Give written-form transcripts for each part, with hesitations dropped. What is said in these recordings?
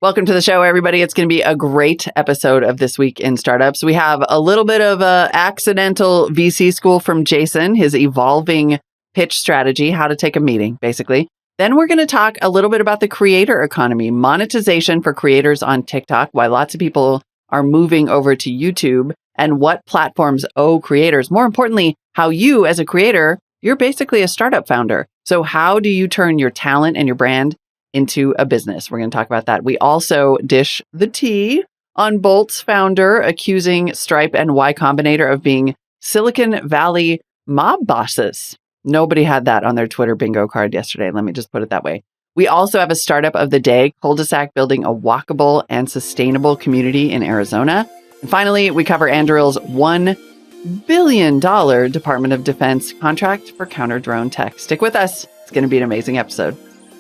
Welcome to the show, everybody. It's going to be a great episode of This Week in Startups. We have a little bit of a accidental VC school from Jason, his evolving pitch strategy, how to take a meeting, basically. Then we're going to talk a little bit about the creator economy, monetization for creators on TikTok, why lots of people are moving over to YouTube, and what platforms owe creators. More importantly, how you, as a creator, you're basically a startup founder. So how do you turn your talent and your brand into a business? We're going to talk about that. We also dish the tea on Bolt's founder accusing Stripe and Y Combinator of being Silicon Valley mob bosses. Nobody had that on their Twitter bingo card yesterday. Let me just put it that way. We also have a startup of the day, Culdesac, building a walkable and sustainable community in Arizona. And finally, we cover Anduril's $1 billion Department of Defense contract for counter-drone tech. Stick with us. It's going to be an amazing episode.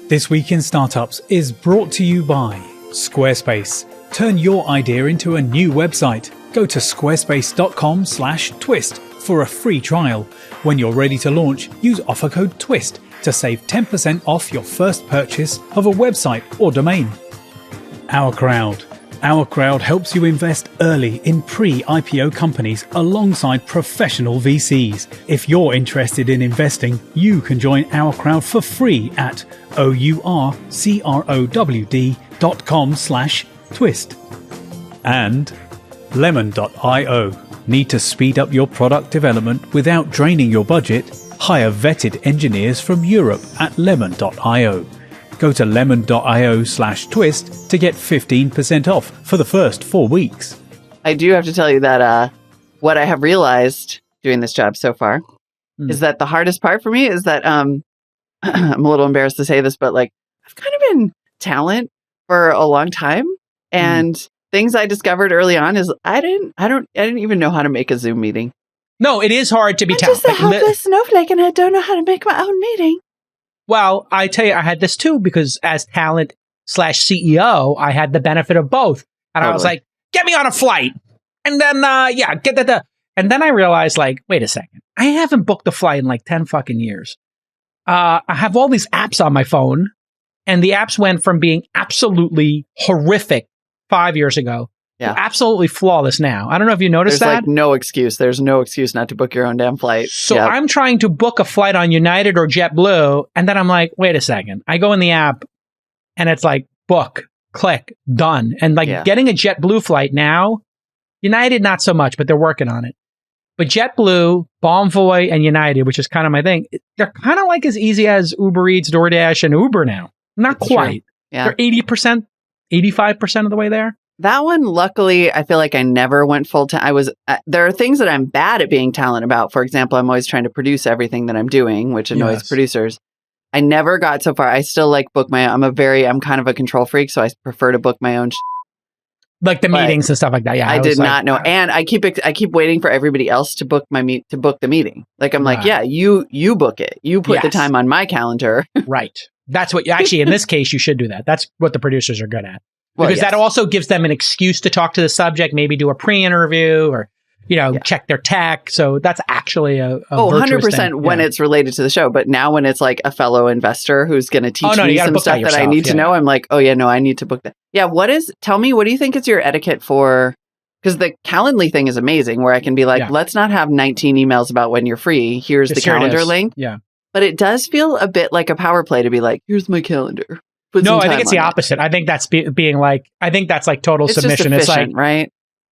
This Week in Startups is brought to you by Squarespace. Turn your idea into a new website. Go to squarespace.com/twist for a free trial. When you're ready to launch, use offer code TWIST to save 10% off your first purchase of a website or domain. Ourcrowd. Ourcrowd helps you invest early in pre-IPO companies alongside professional VCs. If you're interested in investing, you can join Ourcrowd for free at ourcrowd.com/twist. And Lemon.io. Need to speed up your product development without draining your budget? Hire vetted engineers from Europe at Lemon.io. Go to lemon.io/twist to get 15% off for the first 4 weeks. I do have to tell you that what I have realized doing this job so far is that the hardest part for me is that I'm a little embarrassed to say this, but like I've kind of been talent for a long time, and things I discovered early on is I didn't even know how to make a Zoom meeting. No, it is hard to be I'm just a helpless snowflake, and I don't know how to make my own meeting. Well, I tell you, I had this too, because as talent/CEO, I had the benefit of both. And I was like, get me on a flight. And then, get that. And then I realized, like, wait a second. I haven't booked a flight in like 10 fucking years. I have all these apps on my phone, and the apps went from being absolutely horrific 5 years ago to absolutely flawless now. I don't know if you noticed that. There's like no excuse. There's no excuse not to book your own damn flight. So I'm trying to book a flight on United or JetBlue, and then I'm like, wait a second. I go in the app, and it's like, book, click, done. And like getting a JetBlue flight now, United not so much, but they're working on it. But JetBlue, Bonvoy, and United, which is kind of my thing, they're kind of like as easy as Uber Eats, DoorDash, and Uber now. Not quite. Yeah. They're 80%, 85% of the way there. That one, luckily, I feel like I never went full time. There are things that I'm bad at being talent about. For example, I'm always trying to produce everything that I'm doing, which annoys producers. I never got so far. I still like book my own. I'm kind of a control freak, so I prefer to book my own like the meetings and stuff like that. Yeah, I did not know. And I keep waiting for everybody else to book the meeting. Like I'm like, you book it. You put the time on my calendar. Right. That's what actually in this case you should do that. That's what the producers are good at. Because that also gives them an excuse to talk to the subject, maybe do a pre-interview or, check their tech. So that's actually a 100% thing. when it's related to the show. But now when it's like a fellow investor who's going to teach me some stuff that I need to know, I'm like, I need to book that. Yeah. Tell me, what do you think is your etiquette for, because the Calendly thing is amazing where I can be like, let's not have 19 emails about when you're free. Here's the calendar link. Yeah. But it does feel a bit like a power play to be like, here's my calendar. No, I think it's the opposite. I think that's being like, I think that's like total submission. It's like, right?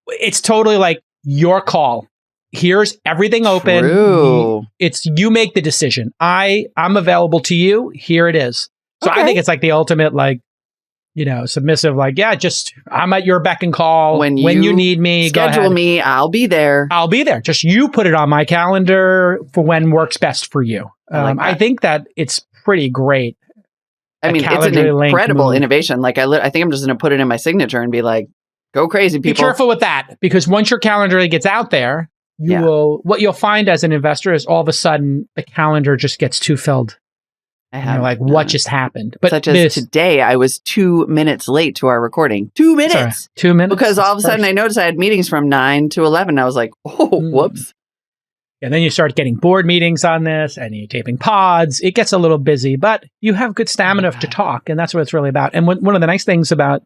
It's totally like your call. Here's everything open. True. You make the decision. I'm available to you. Here it is. So I think it's like the ultimate, like, submissive, like, I'm at your beck and call. When you need me, schedule me. I'll be there. Just you put it on my calendar for when works best for you. I think that it's pretty great. I mean, it's an incredible innovation. Like, I think I'm just going to put it in my signature and be like, go crazy, people. Be careful with that, because once your calendar gets out there, what you'll find as an investor is all of a sudden the calendar just gets too filled. You're like, what just happened? But such as today, I was 2 minutes late to our recording. 2 minutes. Sorry, 2 minutes. Because all of a sudden I noticed I had meetings from 9 to 11. I was like, whoops. And then you start getting board meetings on this, and you're taping pods. It gets a little busy, but you have good stamina to talk, and that's what it's really about. And one of the nice things about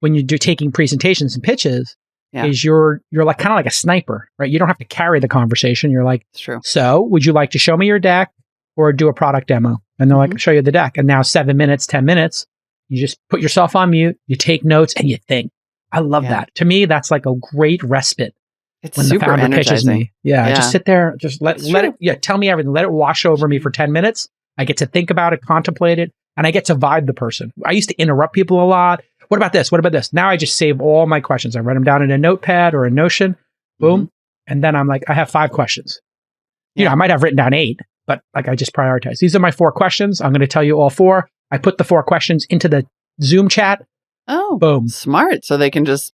when you're taking presentations and pitches Yeah. is you're like kind of like a sniper, right? You don't have to carry the conversation. You're like, It's true. so would you like to show me your deck or do a product demo? And they're like, show you the deck. And now 7 minutes, 10 minutes, you just put yourself on mute, you take notes and you think. I love that. To me, that's like a great respite. It's when super the founder pitches energizing. me. Yeah, just sit there, just let it, tell me everything. Let it wash over me for 10 minutes. I get to think about it, contemplate it, and I get to vibe the person. I used to interrupt people a lot. What about this? What about this? Now I just save all my questions. I write them down in a notepad or a Notion, boom. And then I'm like, I have 5 questions. You know, I might have written down 8, but like I just prioritize. These are my 4 questions. I'm going to tell you all 4. I put the 4 questions into the Zoom chat. Oh, boom. Smart. So they can just,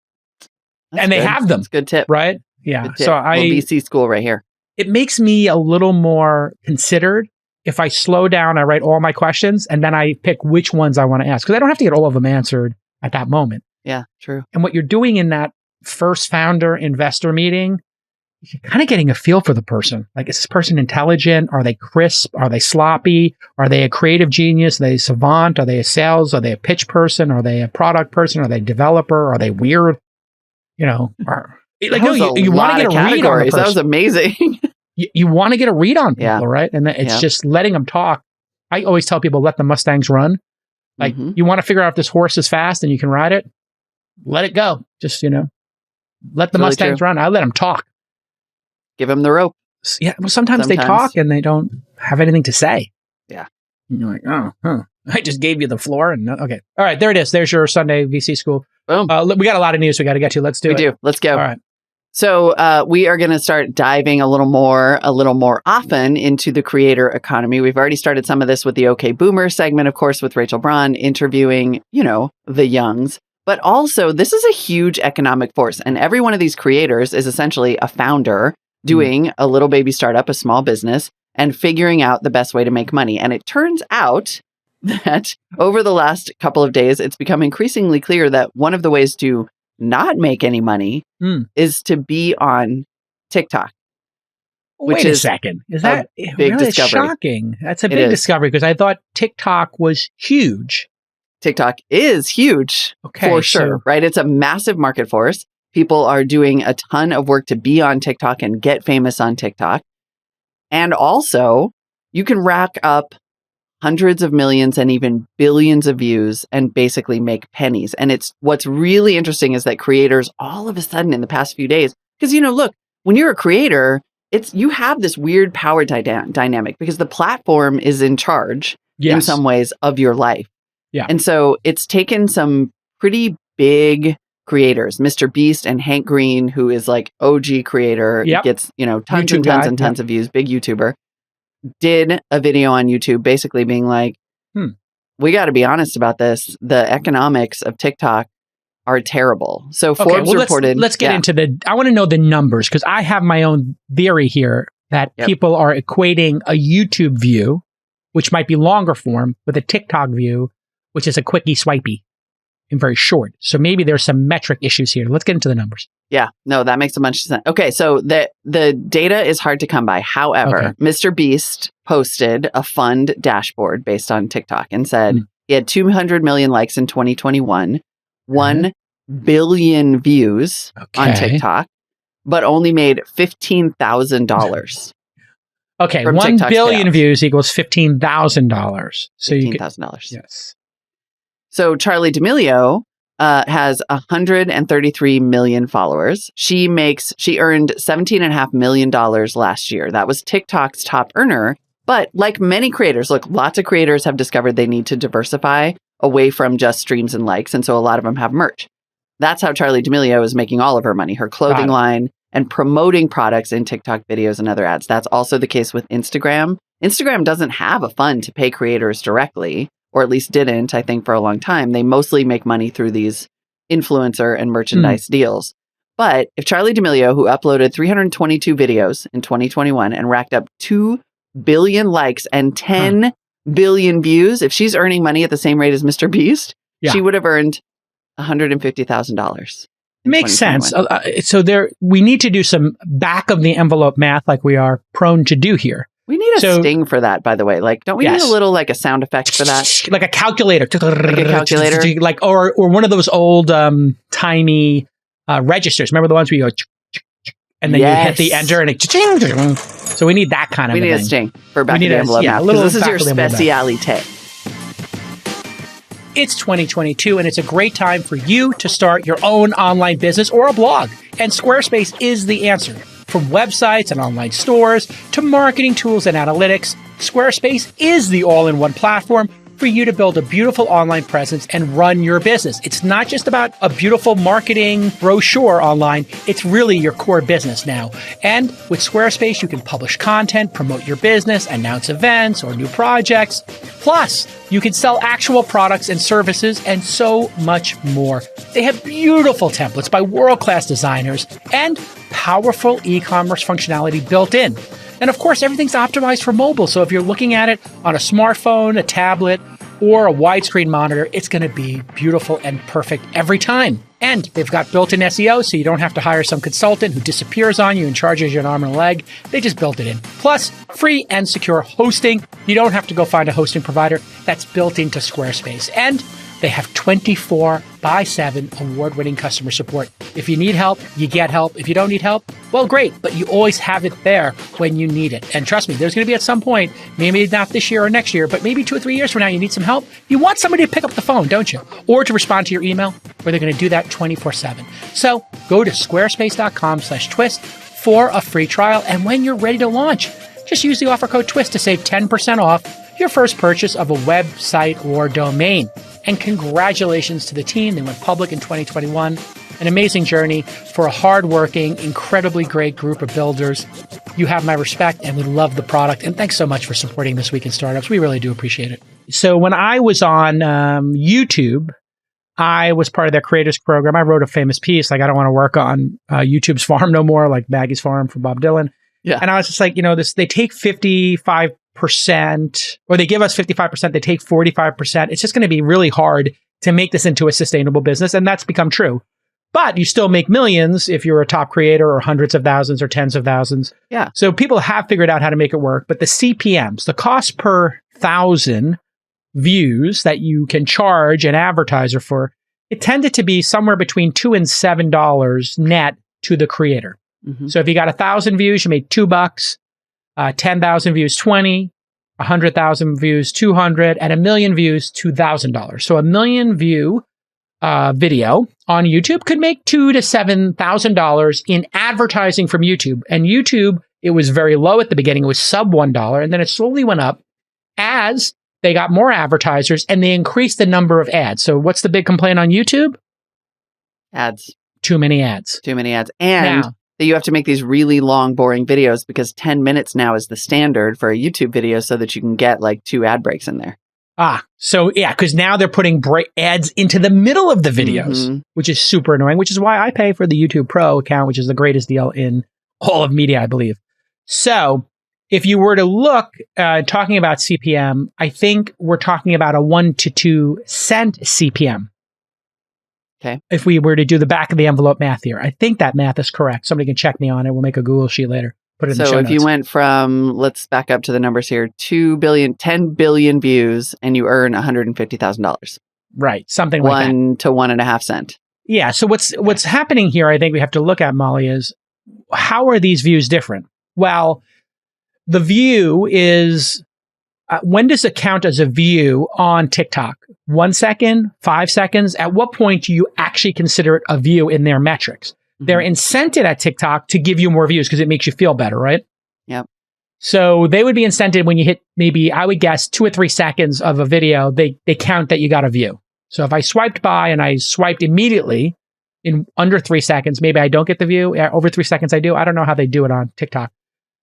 and they have them. That's a good tip. Right? Yeah. Good tip. So VC school right here. It makes me a little more considered if I slow down, I write all my questions, and then I pick which ones I want to ask. Because I don't have to get all of them answered at that moment. Yeah, true. And what you're doing in that first founder investor meeting, you're kind of getting a feel for the person. Like, is this person intelligent? Are they crisp? Are they sloppy? Are they a creative genius? Are they a savant? Are they a sales? Are they a pitch person? Are they a product person? Are they a developer? Are they weird? You know, like, no, you want to get a read on the person. That was amazing. You want to get a read on people, right? And it's just letting them talk. I always tell people, let the Mustangs run. Like, you want to figure out if this horse is fast and you can ride it, let it go. Just, let the Mustangs run. I let them talk. Give them the rope. Yeah. Well, sometimes they talk and they don't have anything to say. Yeah. And you're like, I just gave you the floor. And okay. All right. There it is. There's your Sunday VC school. Boom. We got a lot of news we got to get to. Let's do it. We do. Let's go. All right. So we are going to start diving a little more often into the creator economy. We've already started some of this with the OK Boomer segment, of course, with Rachel Braun interviewing, the youngs. But also, this is a huge economic force. And every one of these creators is essentially a founder doing a little baby startup, a small business, and figuring out the best way to make money. And it turns out that over the last couple of days, it's become increasingly clear that one of the ways to not make any money is to be on TikTok. Wait a second. Is that big really discovery? Shocking? That's a big discovery because I thought TikTok was huge. TikTok is huge for sure, right? It's a massive market force. People are doing a ton of work to be on TikTok and get famous on TikTok. And also, you can rack up hundreds of millions and even billions of views and basically make pennies. And what's really interesting is that creators all of a sudden in the past few days, because, look, when you're a creator, you have this weird power dynamic because the platform is in charge in some ways of your life. Yeah. And so it's taken some pretty big creators, Mr. Beast and Hank Green, who is like OG creator, gets, tons YouTube and tons and tons of views, big YouTuber, did a video on YouTube basically being like, we got to be honest about this. The economics of TikTok are terrible. So Forbes reported. Let's get into I want to know the numbers because I have my own theory here that people are equating a YouTube view, which might be longer form, with a TikTok view, which is a quickie swipey and very short. So maybe there's some metric issues here. Let's get into the numbers. Yeah, no, that makes a bunch of sense. Okay, so the data is hard to come by. However, Mr. Beast posted a fund dashboard based on TikTok and said he had 200 million likes in 2021, 1 billion views on TikTok, but only made $15,000. Okay, 1 billion views equals $15,000. So $15,000. Yes. So Charli D'Amelio has 133 million followers. She earned $17.5 million last year. That was TikTok's top earner. But like many creators, look, lots of creators have discovered they need to diversify away from just streams and likes. And so a lot of them have merch. That's how Charli D'Amelio is making all of her money, her clothing line and promoting products in TikTok videos and other ads. That's also the case with Instagram. Instagram doesn't have a fund to pay creators directly, or at least didn't, I think, for a long time. They mostly make money through these influencer and merchandise deals. But if Charli D'Amelio, who uploaded 322 videos in 2021 and racked up 2 billion likes and 10 billion views, if she's earning money at the same rate as Mr. Beast, she would have earned $150,000. Makes sense. So we need to do some back of the envelope math like we are prone to do here. We need a sting for that, by the way. Like, don't we need a little, like, a sound effect for that? Like a calculator. Like a calculator? Like, or one of those old, timey registers. Remember the ones where you go, and then you hit the enter and it, so we need that kind of thing. We need a sting for back of the envelope now. Because this is your speciality. It's 2022, and it's a great time for you to start your own online business or a blog. And Squarespace is the answer. From websites and online stores to marketing tools and analytics, Squarespace is the all-in-one platform for you to build a beautiful online presence and run your business. It's not just about a beautiful marketing brochure online. It's really your core business now. And with Squarespace, you can publish content, promote your business, announce events or new projects. Plus, you can sell actual products and services and so much more. They have beautiful templates by world-class designers and powerful e-commerce functionality built in. And of course, everything's optimized for mobile. So if you're looking at it on a smartphone, a tablet, or a widescreen monitor, it's going to be beautiful and perfect every time. And they've got built-in SEO, so you don't have to hire some consultant who disappears on you and charges you an arm and a leg. They just built it in. Plus, free and secure hosting. You don't have to go find a hosting provider. That's built into Squarespace. And they have 24/7 award-winning customer support. If you need help, you get help. If you don't need help, well, great, but you always have it there when you need it. And trust me, there's going to be at some point, maybe not this year or next year, but maybe 2 or 3 years from now, you need some help. You want somebody to pick up the phone, don't you? Or to respond to your email, where they're going to do that 24/7. So go to squarespace.com/twist for a free trial. And when you're ready to launch, just use the offer code TWIST to save 10% off your first purchase of a website or domain. And congratulations to the team. They went public in 2021. An amazing journey for a hardworking, incredibly great group of builders. You have my respect, and we love the product. And thanks so much for supporting This Week in Startups. We really do appreciate it. So when I was on YouTube, I was part of their creators program. I wrote a famous piece, like, I don't want to work on YouTube's farm no more, like Maggie's Farm for Bob Dylan. Yeah. And I was just like, they take 55%, or they give us 55%, they take 45%. It's just going to be really hard to make this into a sustainable business. And that's become true. But you still make millions if you're a top creator, or hundreds of thousands or tens of thousands. Yeah. So people have figured out how to make it work. But the CPMs, the cost per 1,000 views that you can charge an advertiser for, it tended to be somewhere between $2 and $7 net to the creator. Mm-hmm. So if you got 1,000 views, you made $2. 10,000 views, 20, 100,000 views, 200, and 1 million views, $2,000. So 1 million view video on YouTube could make $2,000 to $7,000 in advertising from YouTube. And YouTube, it was very low at the beginning. It was sub $1, and then it slowly went up as they got more advertisers and they increased the number of ads. So what's the big complaint on YouTube? Ads. Too many ads. Too many ads. And that you have to make these really long, boring videos, because 10 minutes now is the standard for a YouTube video, so that you can get like 2 ad breaks in there. So yeah, because now they're putting ads into the middle of the videos, which is super annoying, which is why I pay for the YouTube Pro account, which is the greatest deal in all of media, I believe. So if you were to look, talking about CPM, I think we're talking about a 1 to 2 cent CPM. Okay. If we were to do the back of the envelope math here, I think that math is correct. Somebody can check me on it. We'll make a Google sheet later. Put it in the show So if notes. you went from, let's back up to the numbers here, 10 billion views, and you earn $150,000. Right. Something like that. 1 to 1.5 cents. Yeah. So what's happening here, I think we have to look at, Molly, is how are these views different? Well, the view is, when does it count as a view on TikTok? 1 second, 5 seconds? At what point do you actually consider it a view in their metrics? Mm-hmm. They're incented at TikTok to give you more views because it makes you feel better, right? Yep. So they would be incented when you hit, maybe, I would guess, 2 or 3 seconds of a video, they count that you got a view. So if I swiped by and I swiped immediately in under 3 seconds, maybe I don't get the view. Over 3 seconds I do. I don't know how they do it on TikTok.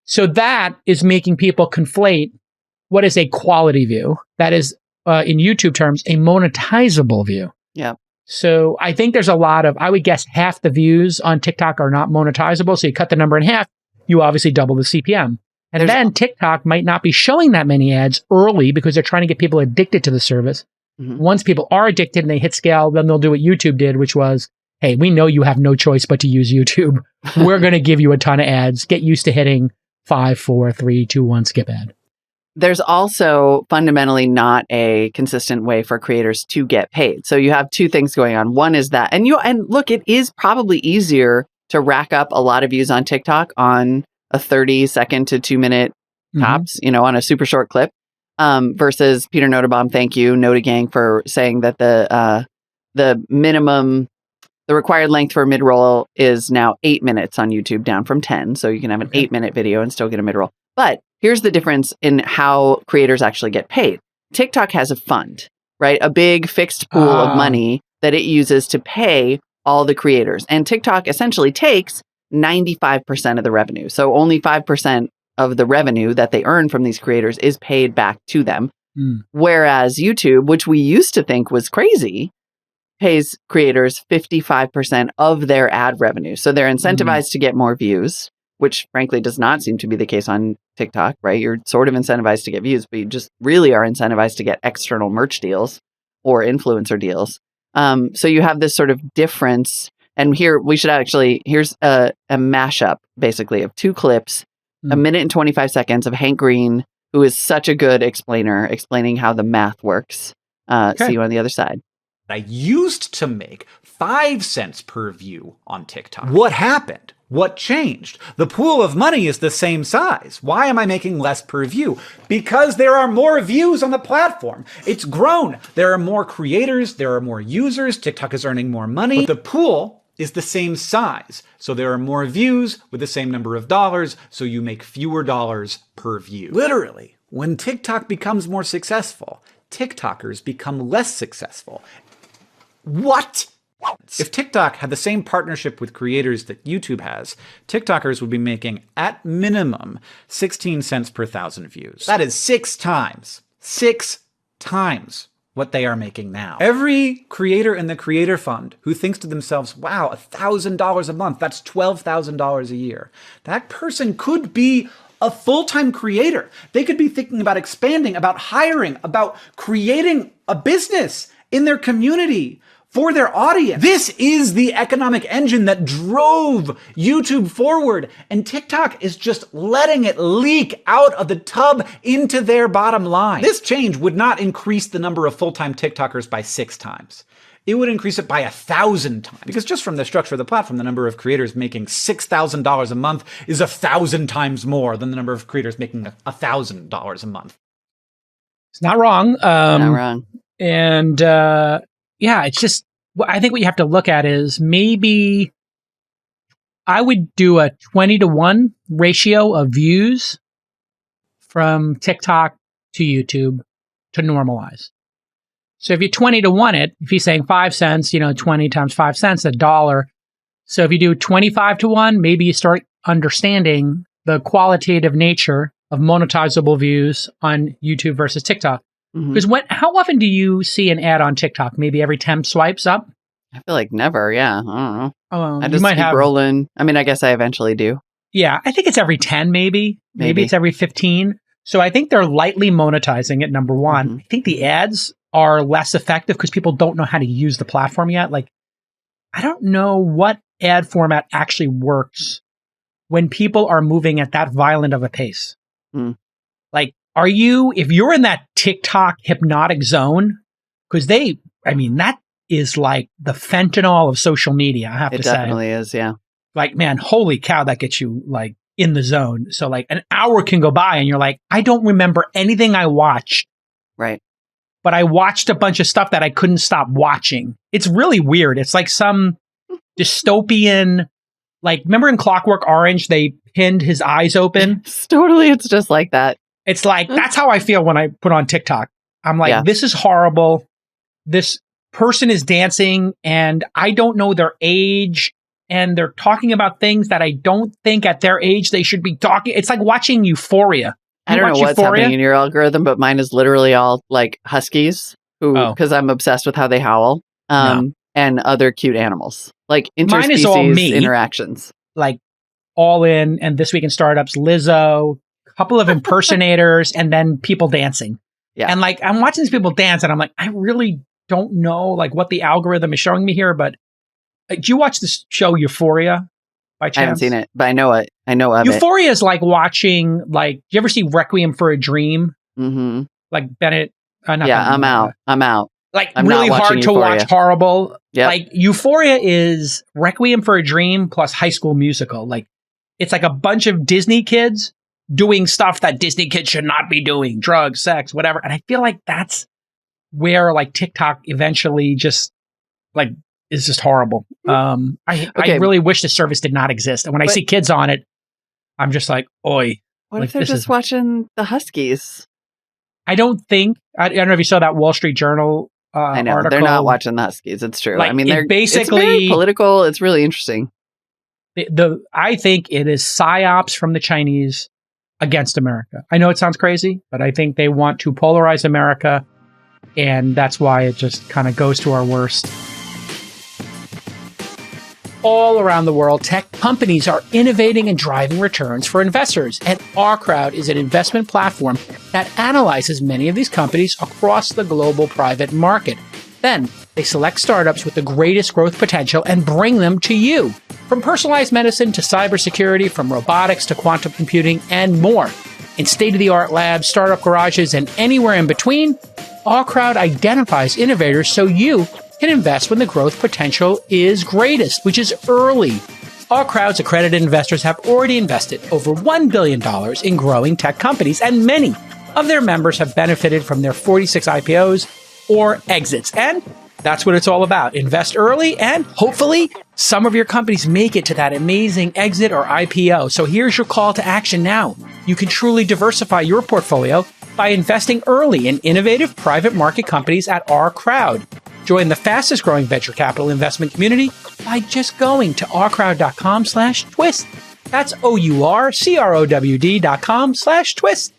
So that is making people conflate what is a quality view. That is, in YouTube terms, a monetizable view. Yeah. So I think there's a lot of, I would guess half the views on TikTok are not monetizable. So you cut the number in half, you obviously double the CPM. And then TikTok might not be showing that many ads early because they're trying to get people addicted to the service. Mm-hmm. Once people are addicted and they hit scale, then they'll do what YouTube did, which was, hey, we know you have no choice but to use YouTube. We're going to give you a ton of ads. Get used to hitting 5, 4, 3, 2, 1, skip ad. There's also fundamentally not a consistent way for creators to get paid. So you have two things going on. One is that, and look, it is probably easier to rack up a lot of views on TikTok on a 30-second to 2-minute tops, on a super short clip, versus Peter Notabaum, thank you, Nota Gang, for saying that the required length for a mid-roll is now 8 minutes on YouTube, down from 10. So you can have an 8-minute video and still get a mid-roll. But here's the difference in how creators actually get paid. TikTok has a fund, right? A big fixed pool of money that it uses to pay all the creators. And TikTok essentially takes 95% of the revenue. So only 5% of the revenue that they earn from these creators is paid back to them. Whereas YouTube, which we used to think was crazy, pays creators 55% of their ad revenue. So they're incentivized to get more views, which frankly does not seem to be the case on TikTok, right? You're sort of incentivized to get views, but you just really are incentivized to get external merch deals or influencer deals. So you have this sort of difference. And here here's a mashup basically of two clips, a minute and 25 seconds of Hank Green, who is such a good explainer, explaining how the math works. See you on the other side. I used to make 5 cents per view on TikTok. What happened? What changed? The pool of money is the same size. Why am I making less per view? Because there are more views on the platform. It's grown. There are more creators. There are more users. TikTok is earning more money. But the pool is the same size. So there are more views with the same number of dollars. So you make fewer dollars per view. Literally, when TikTok becomes more successful, TikTokers become less successful. What? If TikTok had the same partnership with creators that YouTube has, TikTokers would be making, at minimum, 16 cents per 1,000 views. That is 6 times what they are making now. Every creator in the Creator Fund who thinks to themselves, wow, $1,000 a month, that's $12,000 a year. That person could be a full-time creator. They could be thinking about expanding, about hiring, about creating a business in their community for their audience. This is the economic engine that drove YouTube forward, and TikTok is just letting it leak out of the tub into their bottom line. This change would not increase the number of full-time TikTokers by 6 times. It would increase it by 1,000 times. Because just from the structure of the platform, the number of creators making $6,000 a month is 1,000 times more than the number of creators making $1,000 a month. It's not wrong. Not wrong. And yeah, it's just, I think what you have to look at is maybe I would do a 20-to-1 ratio of views from TikTok to YouTube to normalize. So if you 20-to-1 it, if you're saying 5 cents, 20 times 5 cents, $1. So if you do 25-to-1, maybe you start understanding the qualitative nature of monetizable views on YouTube versus TikTok. Because how often do you see an ad on TikTok? Maybe every 10 swipes up? I feel like never. Yeah. I don't know. I You just might keep have rolling. I mean, I guess I eventually do. Yeah, I think it's every 10 maybe. Maybe it's every 15. So I think they're lightly monetizing it, number one. I think the ads are less effective because people don't know how to use the platform yet. Like, I don't know what ad format actually works when people are moving at that violent of a pace. Like, if you're in that TikTok hypnotic zone, because that is like the fentanyl of social media, I have to say. It definitely is, yeah. Like, man, holy cow, that gets you like in the zone. So like an hour can go by and you're like, I don't remember anything I watched. Right. But I watched a bunch of stuff that I couldn't stop watching. It's really weird. It's like some dystopian, like, remember in Clockwork Orange, they pinned his eyes open? It's just like that. It's like, that's how I feel when I put on TikTok. I'm like, this is horrible. This person is dancing and I don't know their age and they're talking about things that I don't think at their age they should be talking. It's like watching Euphoria. I don't know what's happening in your algorithm, but mine is literally all like huskies, because I'm obsessed with how they howl, and other cute animals, like interspecies interactions. Like All In and This Week in Startups, Lizzo, a couple of impersonators, and then people dancing. Yeah. And like, I'm watching these people dance and I'm like, I really don't know like what the algorithm is showing me here, but do you watch this show Euphoria? by chance? I haven't seen it, but I know it. I know of it. Euphoria is like watching, like, do you ever see Requiem for a Dream? Mm-hmm. Like Bennett. I'm out. I'm out. Like I'm really not watching hard to Euphoria. watch, horrible. Yep. Like Euphoria is Requiem for a Dream plus High School Musical. Like it's like a bunch of Disney kids doing stuff that Disney kids should not be doing, drugs, sex, whatever. And I feel like that's where like TikTok eventually just like is just horrible. I really wish the service did not exist. And when I see kids on it, I'm just like, oi. What like, if they're just watching the Huskies? I don't know if you saw that Wall Street Journal I know article. they're not watching the Huskies. It's true. Like, I mean, they're basically it's very political. It's really interesting. I think it is psyops from the Chinese against America. I know it sounds crazy, but I think they want to polarize America, and that's why it just kind of goes to our worst. All around the world, tech companies are innovating and driving returns for investors, and Ourcrowd is an investment platform that analyzes many of these companies across the global private market. Then, they select startups with the greatest growth potential and bring them to you. From personalized medicine to cybersecurity, from robotics to quantum computing, and more. In state-of-the-art labs, startup garages, and anywhere in between, Ourcrowd identifies innovators so you can invest when the growth potential is greatest, which is early. Ourcrowd's accredited investors have already invested over $1 billion in growing tech companies, and many of their members have benefited from their 46 IPOs or exits. And that's what it's all about. Invest early, and hopefully some of your companies make it to that amazing exit or IPO. So here's your call to action now. You can truly diversify your portfolio by investing early in innovative private market companies at Ourcrowd. Join the fastest growing venture capital investment community by just going to ourcrowd.com/twist. That's OURCROWD.com/twist.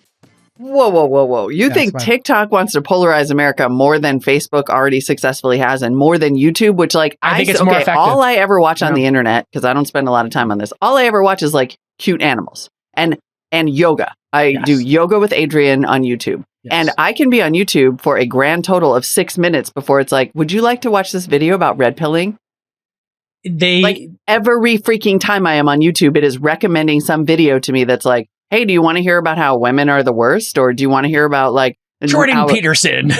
Whoa. You think TikTok wants to polarize America more than Facebook already successfully has, and more than YouTube, which like I think it's more effective. All I ever watch on the internet, because I don't spend a lot of time on this, all I ever watch is like cute animals and yoga. I do yoga with Adrian on YouTube. Yes. And I can be on YouTube for a grand total of 6 minutes before it's like, would you like to watch this video about red pilling? Like every freaking time I am on YouTube, it is recommending some video to me that's like, hey, do you want to hear about how women are the worst? Or do you want to hear about like Jordan Peterson?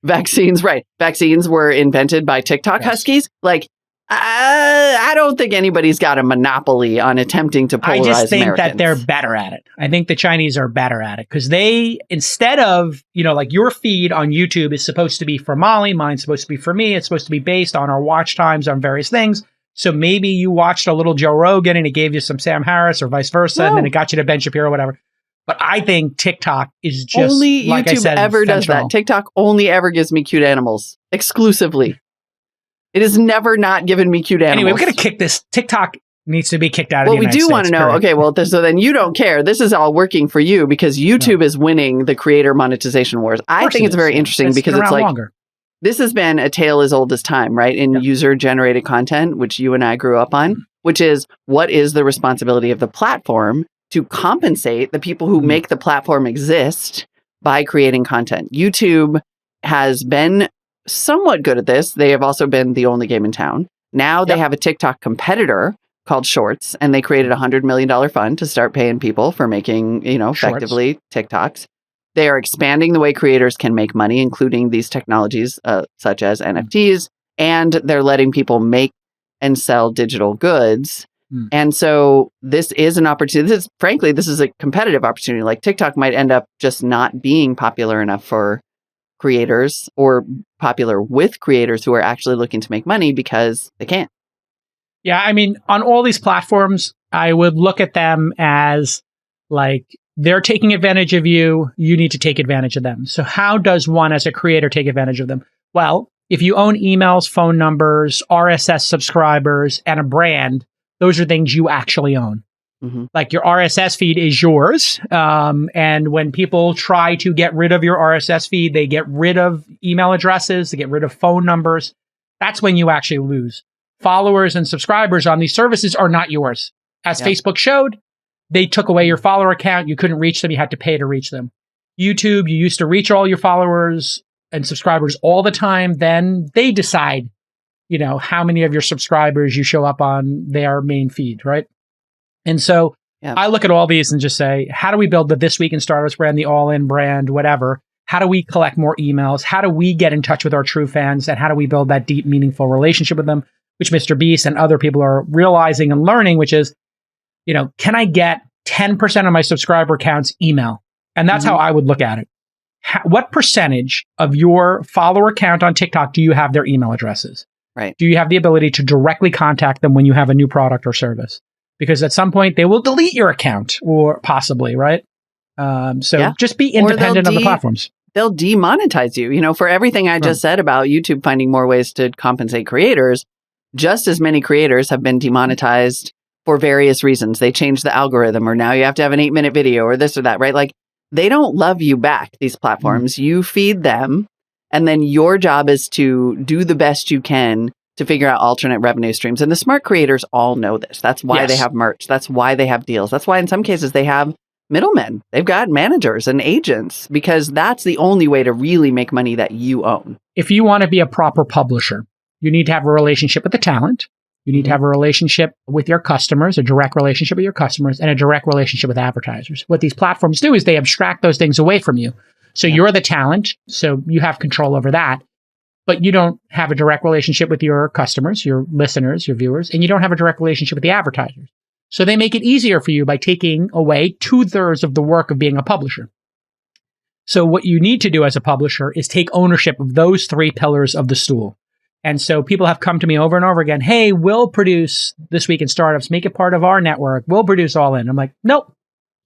Vaccines, right. Vaccines were invented by TikTok Huskies. Like, I don't think anybody's got a monopoly on attempting to polarize Americans. I just think that they're better at it. I think the Chinese are better at it because they, instead of, like your feed on YouTube is supposed to be for Molly, mine's supposed to be for me. It's supposed to be based on our watch times on various things. So maybe you watched a little Joe Rogan and it gave you some Sam Harris or vice versa, and then it got you to Ben Shapiro or whatever. But I think TikTok is just only like YouTube I said, ever does that. TikTok only ever gives me cute animals exclusively. It has never not given me cute animals. Anyway, we're going to kick this. TikTok needs to be kicked out of the United States. Well, we do want to know. Correct. Okay, well, so then you don't care. This is all working for you because YouTube is winning the creator monetization wars. I think it's very interesting because it's like, longer. This has been a tale as old as time, right? In user-generated content, which you and I grew up on, which is what is the responsibility of the platform to compensate the people who make the platform exist by creating content. YouTube has been somewhat good at this. They have also been the only game in town. Now they have a TikTok competitor called Shorts, and they created a $100 million fund to start paying people for making, effectively TikToks. They are expanding the way creators can make money, including these technologies such as NFTs, and they're letting people make and sell digital goods. And so this is an opportunity. Frankly, this is a competitive opportunity. Like TikTok might end up just not being popular enough for creators or popular with creators who are actually looking to make money because they can't. Yeah, I mean, on all these platforms, I would look at them as like they're taking advantage of you. You need to take advantage of them. So how does one as a creator take advantage of them? Well, if you own emails, phone numbers, RSS subscribers, and a brand, those are things you actually own. Like your RSS feed is yours. And when people try to get rid of your RSS feed, they get rid of email addresses, they get rid of phone numbers. That's when you actually lose. Followers and subscribers on these services are not yours. As Facebook showed, they took away your follower account. You couldn't reach them. You had to pay to reach them. YouTube, you used to reach all your followers and subscribers all the time. Then they decide, how many of your subscribers you show up on their main feed, right? And so I look at all these and just say, how do we build the This Week in Startups brand, the All-In brand, whatever? How do we collect more emails? How do we get in touch with our true fans? And how do we build that deep, meaningful relationship with them, which Mr. Beast and other people are realizing and learning, which is, can I get 10% of my subscriber counts email? And that's how I would look at it. What percentage of your follower count on TikTok do you have their email addresses? Right. Do you have the ability to directly contact them when you have a new product or service? Because at some point they will delete your account, or possibly, right? Just be independent of the platforms. They'll demonetize you. For everything I just said about YouTube finding more ways to compensate creators, just as many creators have been demonetized for various reasons. They changed the algorithm, or now you have to have an 8-minute video, or this or that, right? Like, they don't love you back, these platforms. You feed them, and then your job is to do the best you can to figure out alternate revenue streams. And the smart creators all know this. That's why they have merch. That's why they have deals. That's why in some cases they have middlemen. They've got managers and agents, because that's the only way to really make money that you own. If you want to be a proper publisher, you need to have a relationship with the talent. You need to have a relationship with your customers, a direct relationship with your customers, and a direct relationship with advertisers. What these platforms do is they abstract those things away from you. So you're the talent, so you have control over that. But you don't have a direct relationship with your customers, your listeners, your viewers, and you don't have a direct relationship with the advertisers. So they make it easier for you by taking away 2/3 of the work of being a publisher. So what you need to do as a publisher is take ownership of those 3 pillars of the stool. And so people have come to me over and over again, hey, we'll produce This Week in Startups, make it part of our network, we'll produce All-In. I'm like, nope,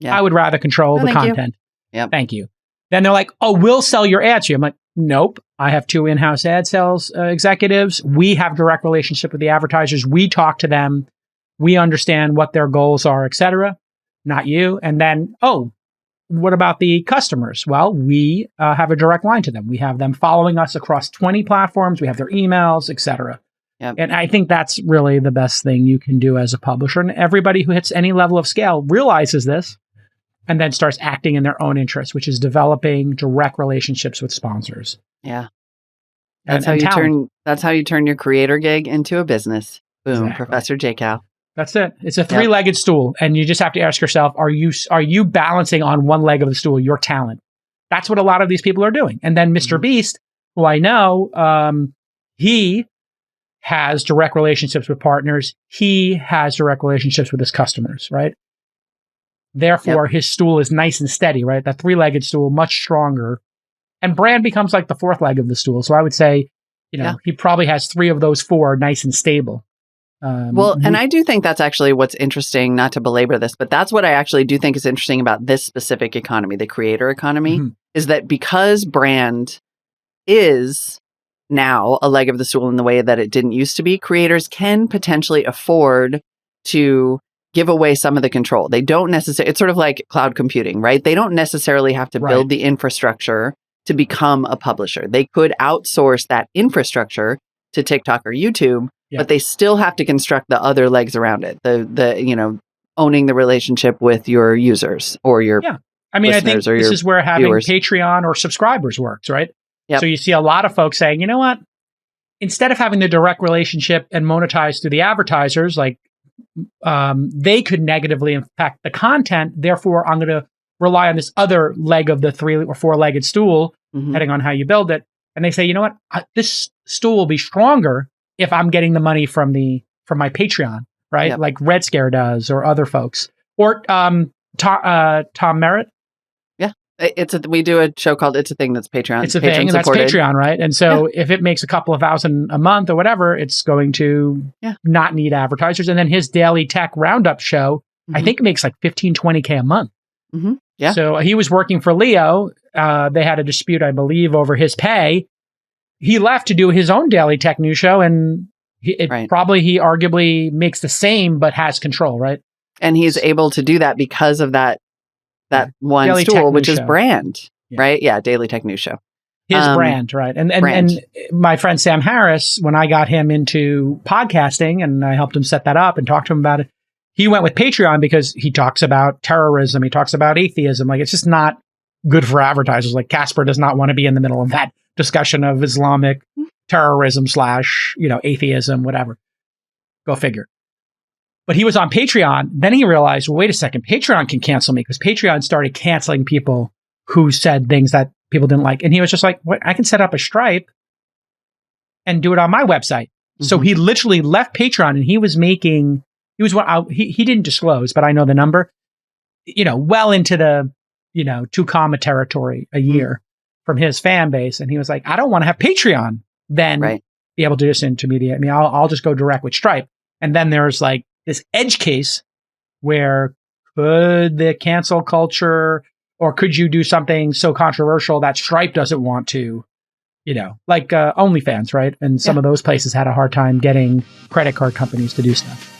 I would rather control the content. Thank you. Then they're like, oh, we'll sell your ads to you. I'm like, nope. I have 2 in-house ad sales executives. We have direct relationship with the advertisers. We talk to them. We understand what their goals are, etc. Not you. And then, what about the customers? Well, we have a direct line to them. We have them following us across 20 platforms. We have their emails, etc. And I think that's really the best thing you can do as a publisher. And everybody who hits any level of scale realizes this and then starts acting in their own interest, which is developing direct relationships with sponsors. Yeah. That's how you turn your creator gig into a business. Boom. Exactly. Professor J. Cow. That's it. It's a 3-legged stool. And you just have to ask yourself, are you balancing on one leg of the stool your talent? That's what a lot of these people are doing. And then Mr. Beast, who I know, he has direct relationships with partners. He has direct relationships with his customers, right? Therefore, his stool is nice and steady, right? That 3-legged stool, much stronger. And brand becomes like the 4th leg of the stool. So I would say, he probably has 3 of those 4 nice and stable. And I do think that's actually what's interesting, not to belabor this, but that's what I actually do think is interesting about this specific economy, the creator economy, is that because brand is now a leg of the stool in the way that it didn't used to be, creators can potentially afford to give away some of the control. They don't necessarily, it's sort of like cloud computing, right? They don't necessarily have to build the infrastructure to become a publisher. They could outsource that infrastructure to TikTok or YouTube, but they still have to construct the other legs around it. The owning the relationship with your users or your I mean, I think this is where having Patreon or subscribers works, right? So you see a lot of folks saying, you know what? Instead of having the direct relationship and monetize through the advertisers, like they could negatively impact the content. Therefore, I'm going to rely on this other leg of the 3 or 4-legged stool, depending on how you build it. And they say, you know what? This stool will be stronger if I'm getting the money from my Patreon, right? Like Red Scare does, or other folks, or Tom Merritt. We do a show called It's a Thing that's Patreon. It's a thing, and that's Patreon, right? And so if it makes a couple of $1,000 a month or whatever, it's going to not need advertisers. And then his daily tech roundup show, I think makes like $15-20K a month. So he was working for Leo. They had a dispute, I believe, over his pay. He left to do his own daily tech news show, and probably he arguably makes the same, but has control, right? And he's able to do that because of that one daily stool, which is brand, right? Yeah, Daily Tech News Show. His brand, right? And my friend Sam Harris, when I got him into podcasting and I helped him set that up and talked to him about it, he went with Patreon because he talks about terrorism, he talks about atheism. Like, it's just not good for advertisers. Like, Casper does not want to be in the middle of that discussion of Islamic terrorism / atheism, whatever. Go figure. But he was on Patreon. Then he realized, well, wait a second, Patreon can cancel me because Patreon started canceling people who said things that people didn't like. And he was just like, what? I can set up a Stripe and do it on my website. So he literally left Patreon and he was making, he didn't disclose, but I know the number, well into the, 2 comma territory a year from his fan base. And he was like, I don't want to have Patreon then be able to disintermediate. I mean, I'll just go direct with Stripe. And then there's like this edge case where could the cancel culture, or could you do something so controversial that Stripe doesn't want to, like OnlyFans, right? And some of those places had a hard time getting credit card companies to do stuff.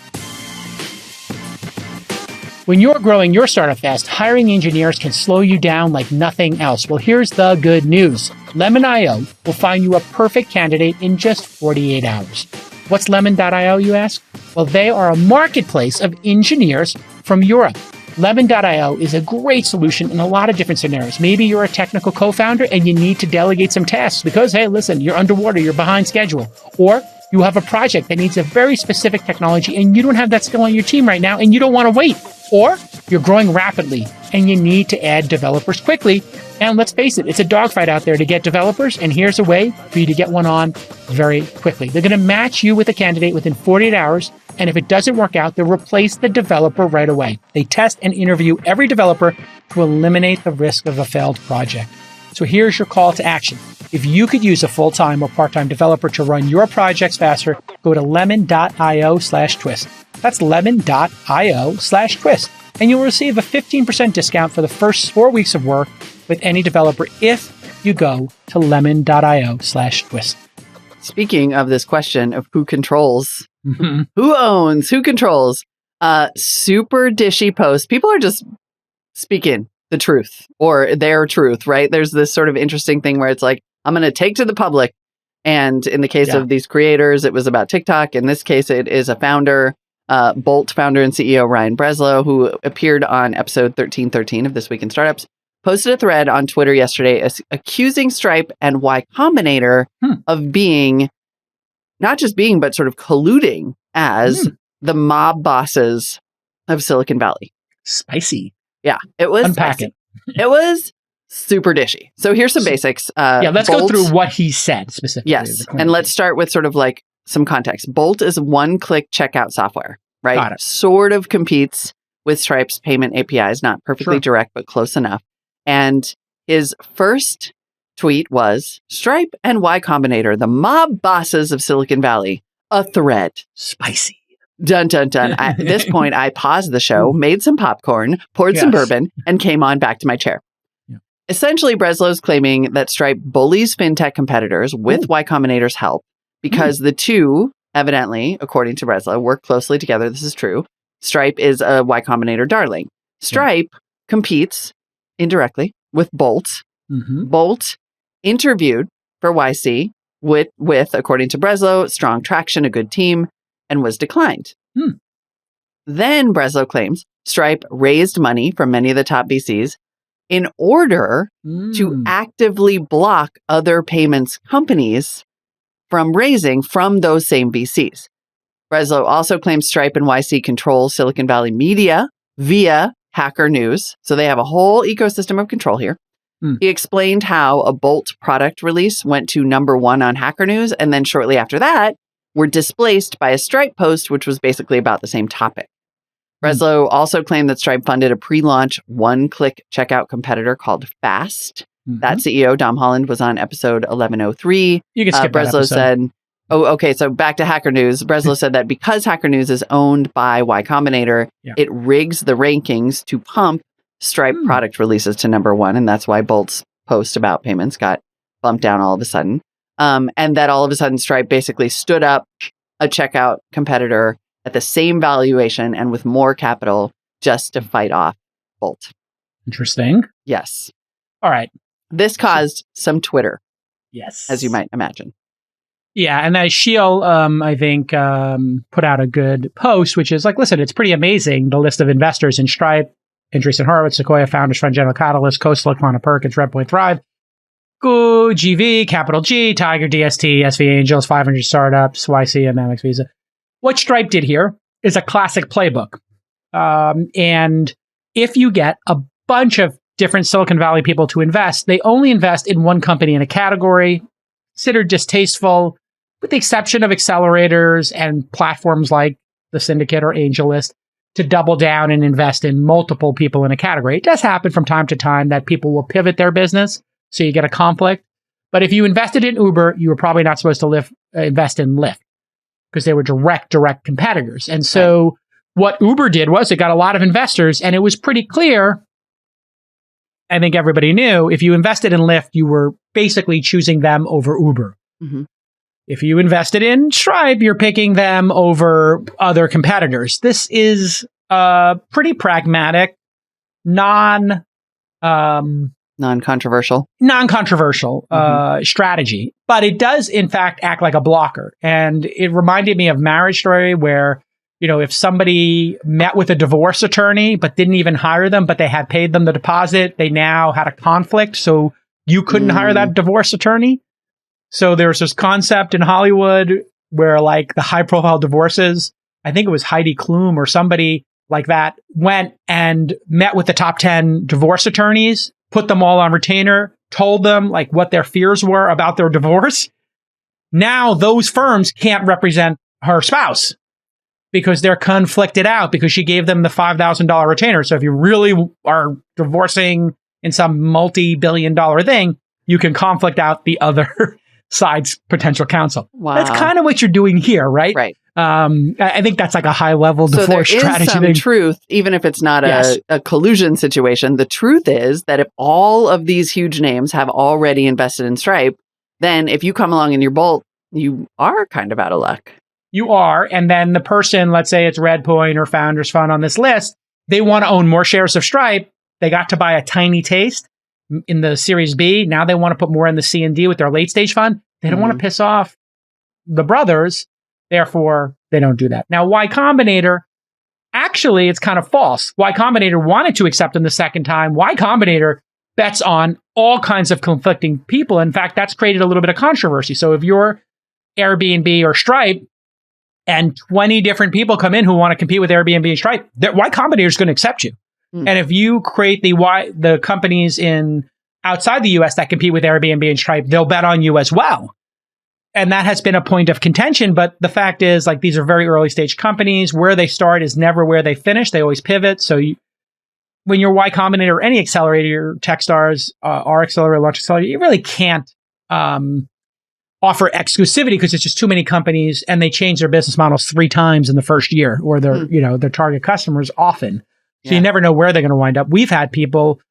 When you're growing your startup fast, hiring engineers can slow you down like nothing else. Well, here's the good news. Lemon.io will find you a perfect candidate in just 48 hours. What's Lemon.io, you ask? Well, they are a marketplace of engineers from Europe. Lemon.io is a great solution in a lot of different scenarios. Maybe you're a technical co-founder and you need to delegate some tasks because, hey, listen, you're underwater, you're behind schedule. Or you have a project that needs a very specific technology and you don't have that skill on your team right now and you don't want to wait. Or you're growing rapidly and you need to add developers quickly. And let's face it, it's a dogfight out there to get developers. And here's a way for you to get one on very quickly. They're going to match you with a candidate within 48 hours. And if it doesn't work out, they'll replace the developer right away. They test and interview every developer to eliminate the risk of a failed project. So here's your call to action. If you could use a full-time or part-time developer to run your projects faster, go to lemon.io/twist. That's lemon.io/twist. And you'll receive a 15% discount for the first 4 weeks of work with any developer if you go to lemon.io/twist. Speaking of this question of who controls, who owns, who controls, super dishy posts. People are just speaking the truth or their truth, right? There's this sort of interesting thing where it's like, I'm going to take to the public. And in the case of these creators, it was about TikTok. In this case, it is a founder, Bolt founder and CEO Ryan Breslow, who appeared on episode 1313 of This Week in Startups, posted a thread on Twitter yesterday accusing Stripe and Y Combinator of being, not just being, but sort of colluding as the mob bosses of Silicon Valley. Spicy. Yeah, it was Unpack It was super dishy. So here's some basics. Let's go through what he said specifically. Yes, and let's start with sort of like some context. Bolt is one-click checkout software, right? Got it. Sort of competes with Stripe's payment APIs, not perfectly direct, but close enough. And his first tweet was, Stripe and Y Combinator, the mob bosses of Silicon Valley, a thread. Spicy. Dun, dun, dun. At this point, I paused the show, made some popcorn, poured some bourbon, and came on back to my chair. Yeah. Essentially, Breslow's claiming that Stripe bullies fintech competitors with Y Combinator's help because the two, evidently, according to Breslow, work closely together. This is true. Stripe is a Y Combinator darling. Stripe competes indirectly with Bolt. Bolt interviewed for YC with, according to Breslow, strong traction, a good team, and was declined. Then Breslow claims Stripe raised money from many of the top VCs in order to actively block other payments companies from raising from those same VCs. Breslow also claims Stripe and YC control Silicon Valley media via Hacker News. So they have a whole ecosystem of control here. He explained how a Bolt product release went to #1 on Hacker News, and then shortly after that, were displaced by a Stripe post, which was basically about the same topic. Breslow also claimed that Stripe funded a pre-launch one-click checkout competitor called Fast. That CEO, Dom Holland, was on episode 1103. You can skip that Breslow episode. said, so back to Hacker News. Breslow said that because Hacker News is owned by Y Combinator, it rigs the rankings to pump Stripe product releases to #1. And that's why Bolt's post about payments got bumped down all of a sudden. And that all of a sudden Stripe basically stood up a checkout competitor at the same valuation and with more capital just to fight off Bolt. Interesting. Yes. All right. This caused some Twitter. Yes. As you might imagine. Yeah. And Sheil, I think, put out a good post, which is like, listen, it's pretty amazing. The list of investors in Stripe, Andreessen Horowitz, Sequoia, Founders Fund, General Catalyst, Coastal, Quantum Perkins, Redpoint Thrive, Goo, GV, Capital G, Tiger, DST, SV Angels, 500 Startups, YC, and Amex Visa. What Stripe did here is a classic playbook. And if you get a bunch of different Silicon Valley people to invest, they only invest in one company in a category, considered distasteful, with the exception of accelerators and platforms like the Syndicate or AngelList, to double down and invest in multiple people in a category. It does happen from time to time that people will pivot their business, so you get a conflict. But if you invested in Uber, you were probably not supposed to invest in Lyft because they were direct competitors. And so what Uber did was it got a lot of investors, and it was pretty clear. I think everybody knew if you invested in Lyft, you were basically choosing them over Uber. Mm-hmm. If you invested in Stripe, you're picking them over other competitors. This is a pretty pragmatic, non-controversial strategy. But it does, in fact, act like a blocker. And it reminded me of Marriage Story where, if somebody met with a divorce attorney but didn't even hire them, but they had paid them the deposit, they now had a conflict. So you couldn't hire that divorce attorney. So there's this concept in Hollywood where like the high profile divorces, I think it was Heidi Klum or somebody like that, went and met with the top 10 divorce attorneys, put them all on retainer, told them like what their fears were about their divorce. Now those firms can't represent her spouse because they're conflicted out because she gave them the $5,000 retainer. So if you really are divorcing in some multi-billion-dollar thing, you can conflict out the other side's potential counsel. Wow. That's kind of what you're doing here, right? Right. I think that's like a high-level divorce strategy. So there is some truth, even if it's not a collusion situation. The truth is that if all of these huge names have already invested in Stripe, then if you come along in your bolt, you are kind of out of luck. You are. And then the person, let's say it's Redpoint or Founders Fund on this list, they want to own more shares of Stripe. They got to buy a tiny taste in the Series B. Now they want to put more in the C and D with their late stage fund. They don't want to piss off the brothers. Therefore, they don't do that. Now, Y Combinator, actually, it's kind of false. Y Combinator wanted to accept them the second time. Y Combinator bets on all kinds of conflicting people. In fact, that's created a little bit of controversy. So if you're Airbnb or Stripe and 20 different people come in who want to compete with Airbnb and Stripe, Y Combinator is going to accept you. And if you create the companies outside the US that compete with Airbnb and Stripe, they'll bet on you as well. And that has been a point of contention. But the fact is, like, these are very early stage companies. Where they start is never where they finish. They always pivot. So when you're Y Combinator or any accelerator, Techstars, our accelerator, Launch Accelerator, you really can't offer exclusivity because it's just too many companies and they change their business models 3 times in the first year, or their target customers often. So you never know where they're going to wind up. We've had people,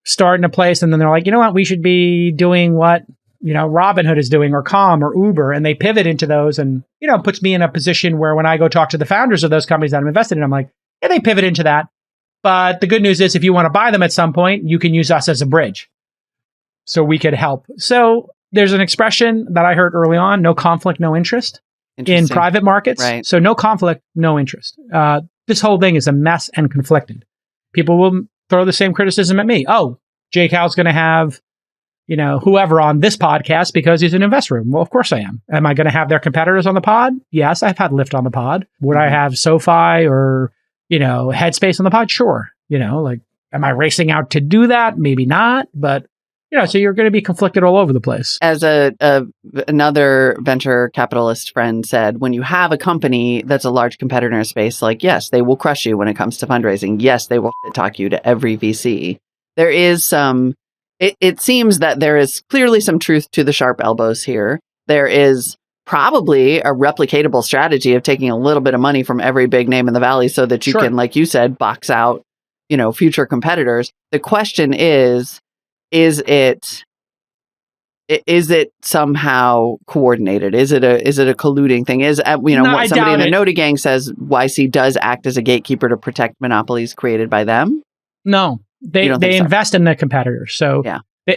start in a place and then they're like, you know what, we should be doing what, Robinhood is doing or Calm or Uber, and they pivot into those and, puts me in a position where when I go talk to the founders of those companies that I'm invested in, I'm like, yeah, they pivot into that. But the good news is if you want to buy them at some point, you can use us as a bridge. So we could help. So there's an expression that I heard early on, no conflict, no interest in private markets. Right. So no conflict, no interest. This whole thing is a mess and conflicted. People will throw the same criticism at me. Oh, Jake Howell's going to have, whoever on this podcast because he's an investor. Well, of course I am. Am I going to have their competitors on the pod? Yes, I've had Lyft on the pod. Would I have SoFi or, Headspace on the pod? Sure. Am I racing out to do that? Maybe not. But, so you're going to be conflicted all over the place. As another venture capitalist friend said, when you have a company that's a large competitor in a space, like, yes, they will crush you when it comes to fundraising. Yes, they will talk you to every VC. There is some, it seems that there is clearly some truth to the sharp elbows here. There is probably a replicatable strategy of taking a little bit of money from every big name in the valley so that you can, like you said, box out, future competitors. The question is it somehow coordinated? Is it a colluding thing? What somebody in the Nota gang says YC does act as a gatekeeper to protect monopolies created by them? No, they invest in the competitors. So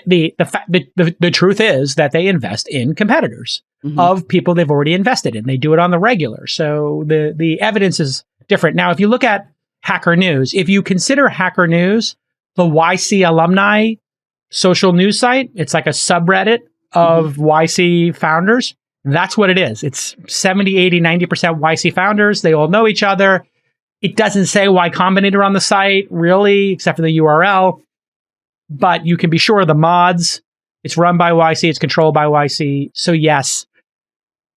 the truth is that they invest in competitors of people they've already invested in. They do it on the regular. So the evidence is different. Now, if you look at Hacker News, if you consider Hacker News the YC alumni social news site, it's like a subreddit of YC founders. That's what it is. It's 70, 80, 90% YC founders. They all know each other. It doesn't say Y Combinator on the site, really, except for the URL. But you can be sure the mods, it's run by YC, it's controlled by YC. So yes,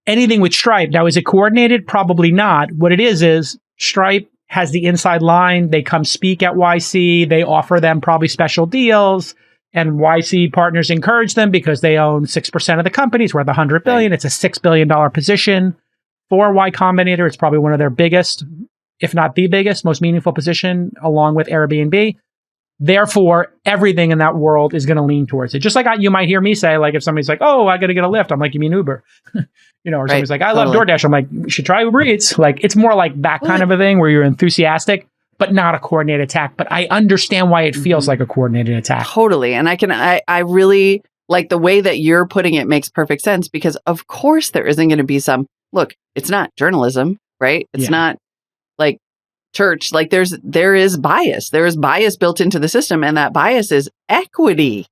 anything with Stripe. Now, is it coordinated? Probably not. What it is Stripe has the inside line. They come speak at YC. They offer them probably special deals. And YC partners encourage them because they own 6% of the company. It's worth $100 billion. It's a $6 billion position for Y Combinator. It's probably one of their biggest, if not the biggest, most meaningful position, along with Airbnb. Therefore, everything in that world is going to lean towards it. Just like you might hear me say, like, if somebody's like, oh, I got to get a Lyft, I'm like, you mean Uber? Or somebody's like, I love DoorDash. I'm like, we should try Uber Eats. Like, it's more like that kind of a thing where you're enthusiastic, but not a coordinated attack. But I understand why it feels like a coordinated attack. Totally. And I really like the way that you're putting it makes perfect sense, because of course there isn't going to be some, look, it's not journalism, right? It's not like church. Like there is bias. There is bias built into the system, and that bias is equity.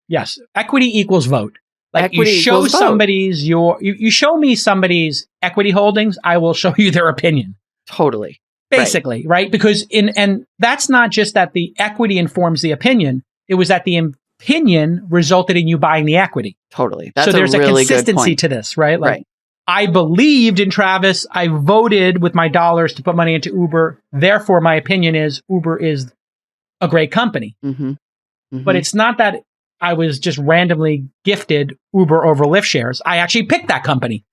Yes. Equity equals vote. Like equity you show somebody's you show me somebody's equity holdings, I will show you their opinion. Totally. Basically, right? Because and that's not just that the equity informs the opinion. It was that the opinion resulted in you buying the equity. Totally. That's so there's really a consistency to this, right? Like, I believed in Travis. I voted with my dollars to put money into Uber. Therefore, my opinion is Uber is a great company. But it's not that I was just randomly gifted Uber over Lyft shares. I actually picked that company.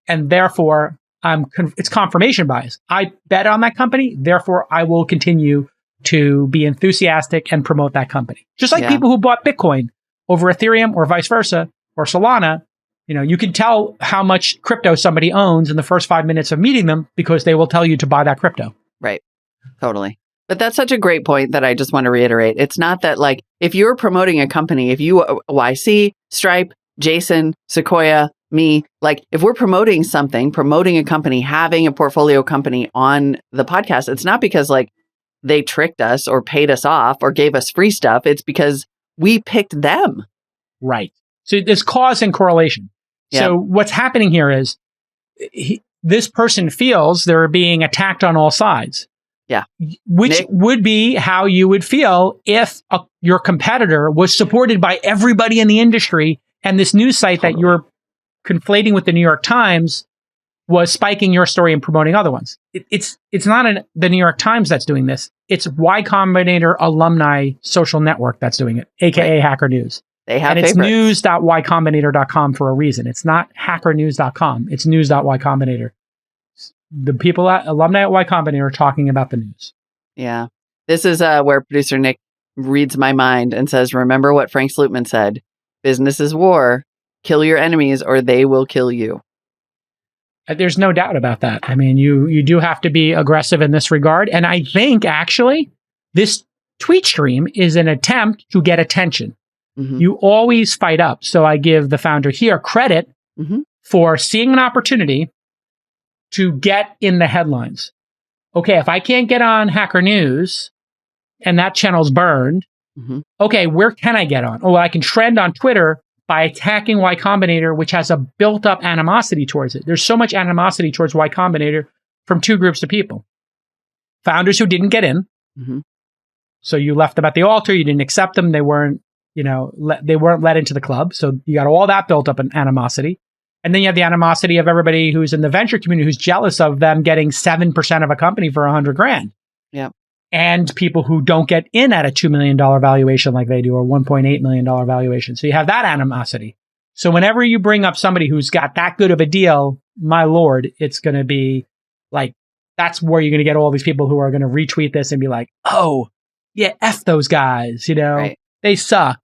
And therefore, it's confirmation bias. I bet on that company. Therefore, I will continue to be enthusiastic and promote that company. Just like people who bought Bitcoin over Ethereum or vice versa or Solana. You can tell how much crypto somebody owns in the first 5 minutes of meeting them because they will tell you to buy that crypto. Right. Totally. But that's such a great point that I just want to reiterate. It's not that, like, if you're promoting a company, if you, YC, Stripe, Jason, Sequoia, me, like, if we're promoting something, promoting a company, having a portfolio company on the podcast, it's not because, like, they tricked us or paid us off or gave us free stuff. It's because we picked them. Right. So there's cause and correlation. Yep. So what's happening here is this person feels they're being attacked on all sides. Yeah. Which would be how you would feel if your competitor was supported by everybody in the industry and this news site that you're conflating with the New York Times was spiking your story and promoting other ones. It's not the New York Times that's doing this. It's Y Combinator alumni social network that's doing it, aka Hacker News. They have and it's favorites. news.ycombinator.com for a reason. It's not hackernews.com. It's news.ycombinator. The people at alumni at Y Combinator are talking about the news. Yeah. This is where producer Nick reads my mind and says, remember what Frank Slootman said, business is war. Kill your enemies or they will kill you. There's no doubt about that. I mean, you do have to be aggressive in this regard. And I think actually this tweet stream is an attempt to get attention. You always fight up. So I give the founder here credit for seeing an opportunity to get in the headlines. Okay, if I can't get on Hacker News and that channel's burned, okay, where can I get on? Oh, well, I can trend on Twitter by attacking Y Combinator, which has a built-up animosity towards it. There's so much animosity towards Y Combinator from two groups of people. Founders who didn't get in. So you left them at the altar. You didn't accept them. They weren't they weren't let into the club. So you got all that built up in animosity. And then you have the animosity of everybody who's in the venture community who's jealous of them getting 7% of a company for $100,000. Yeah. And people who don't get in at a $2 million valuation like they do, or $1.8 million valuation. So you have that animosity. So whenever you bring up somebody who's got that good of a deal, my Lord, it's going to be like, that's where you're going to get all these people who are going to retweet this and be like, oh, yeah, F those guys, they suck.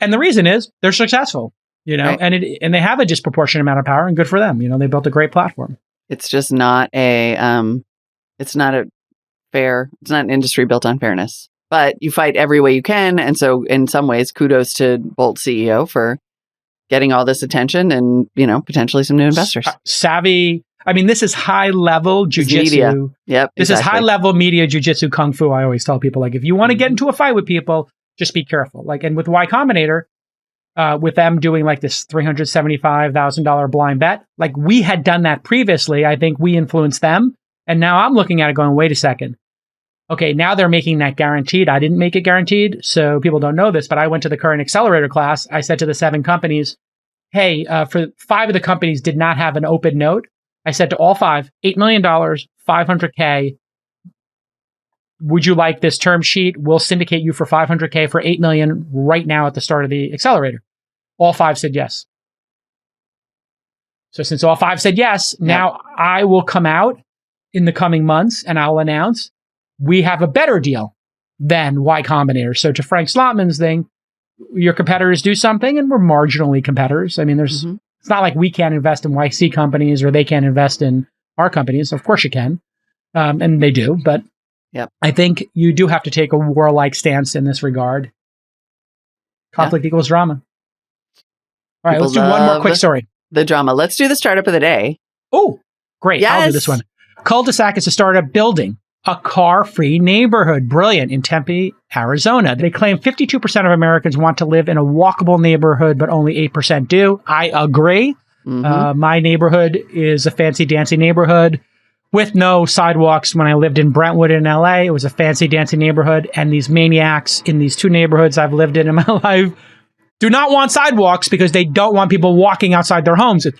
And the reason is they're successful, and they have a disproportionate amount of power, and good for them. They built a great platform. It's just not it's not an industry built on fairness, but you fight every way you can. And so in some ways, kudos to Bolt CEO for getting all this attention and, potentially some new investors. Savvy. I mean, this is high level jujitsu. Yep. This is high level media jujitsu kung fu. I always tell people, like, if you want to get into a fight with people, just be careful. Like, and with Y Combinator, with them doing like this $375,000 blind bet. Like we had done that previously. I think we influenced them. And now I'm looking at it going, wait a second. Okay, now they're making that guaranteed. I didn't make it guaranteed. So people don't know this, but I went to the current accelerator class. I said to the 7 companies, hey, for 5 of the companies did not have an open note. I said to all 5, $8 million, $500K. Would you like this term sheet? We'll syndicate you for $500K for $8 million right now at the start of the accelerator. All 5 said yes. So since all 5 said yes, now I will come out in the coming months and I'll announce we have a better deal than Y Combinator. So to Frank Slotman's thing, your competitors do something and we're marginally competitors. I mean, it's not like we can't invest in YC companies or they can't invest in our companies. Of course you can. And they do, but I think you do have to take a warlike stance in this regard. Conflict equals drama. All right, let's do one more quick story. The drama. Let's do the startup of the day. Oh, great. Yes. I'll do this one. Culdesac is a startup building a car-free neighborhood. Brilliant. In Tempe, Arizona. They claim 52% of Americans want to live in a walkable neighborhood, but only 8% do. I agree. My neighborhood is a fancy-dancy neighborhood with no sidewalks. When I lived in Brentwood in LA, it was a fancy-dancy neighborhood, and these maniacs in these 2 neighborhoods I've lived in my life do not want sidewalks because they don't want people walking outside their homes. It's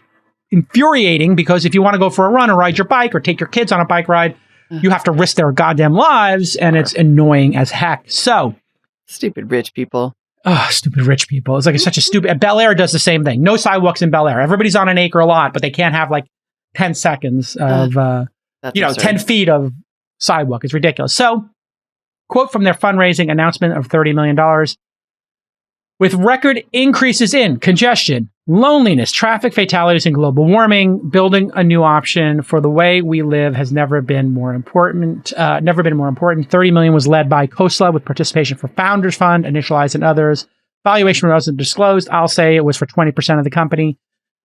infuriating because if you want to go for a run or ride your bike or take your kids on a bike ride, you have to risk their goddamn lives, and it's annoying as heck. So, stupid rich people. Oh, stupid rich people. It's like such a stupid... Bel Air does the same thing. No sidewalks in Bel Air. Everybody's on an acre lot, but they can't have like 10 seconds of, 10 feet of sidewalk. It's ridiculous. So, quote from their fundraising announcement of $30 million. With record increases in congestion, loneliness, traffic fatalities, and global warming, building a new option for the way we live has never been more important. $30 million was led by Khosla with participation for Founders Fund, Initialize, and others. Valuation wasn't disclosed. I'll say it was for 20% of the company,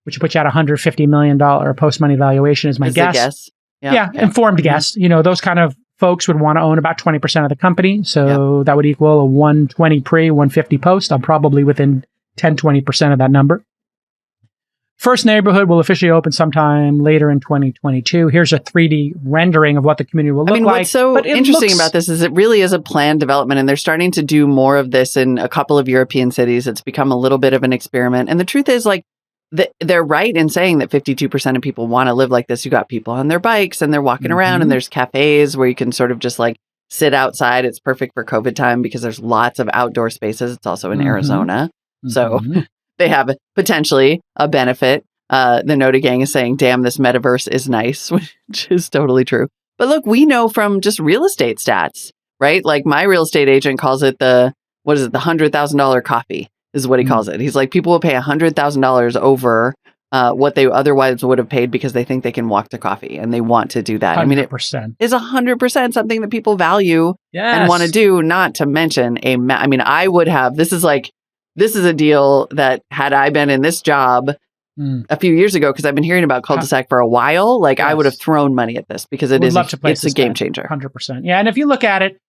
which puts you at $150 million post-money valuation is my guess. Yeah, informed guess. You know, those kind of folks would want to own about 20% of the company. So that would equal a 120 pre, 150 post. I'm probably within 10-20% of that number. First neighborhood will officially open sometime later in 2022. Here's a 3D rendering of what the community will look like. What's so interesting about this is it really is a planned development, and they're starting to do more of this in a couple of European cities. It's become a little bit of an experiment. And the truth is, like, they're right in saying that 52% of people want to live like this. You got people on their bikes and they're walking around, and there's cafes where you can sort of just like sit outside. It's perfect for COVID time because there's lots of outdoor spaces. It's also in Arizona. So they have potentially a benefit. The Noda Gang is saying, damn, this metaverse is nice, which is totally true. But look, we know from just real estate stats, right? Like my real estate agent calls it the $100,000 coffee is what he calls it. He's like, people will pay $100,000 over what they otherwise would have paid because they think they can walk to coffee and they want to do that. 100%. I mean, it is 100% something that people value and want to do, not to mention I would have, this is a deal that had I been in this job a few years ago, because I've been hearing about Culdesac for a while, I would have thrown money at this because it's a game changer. 100%. Yeah. And if you look at it,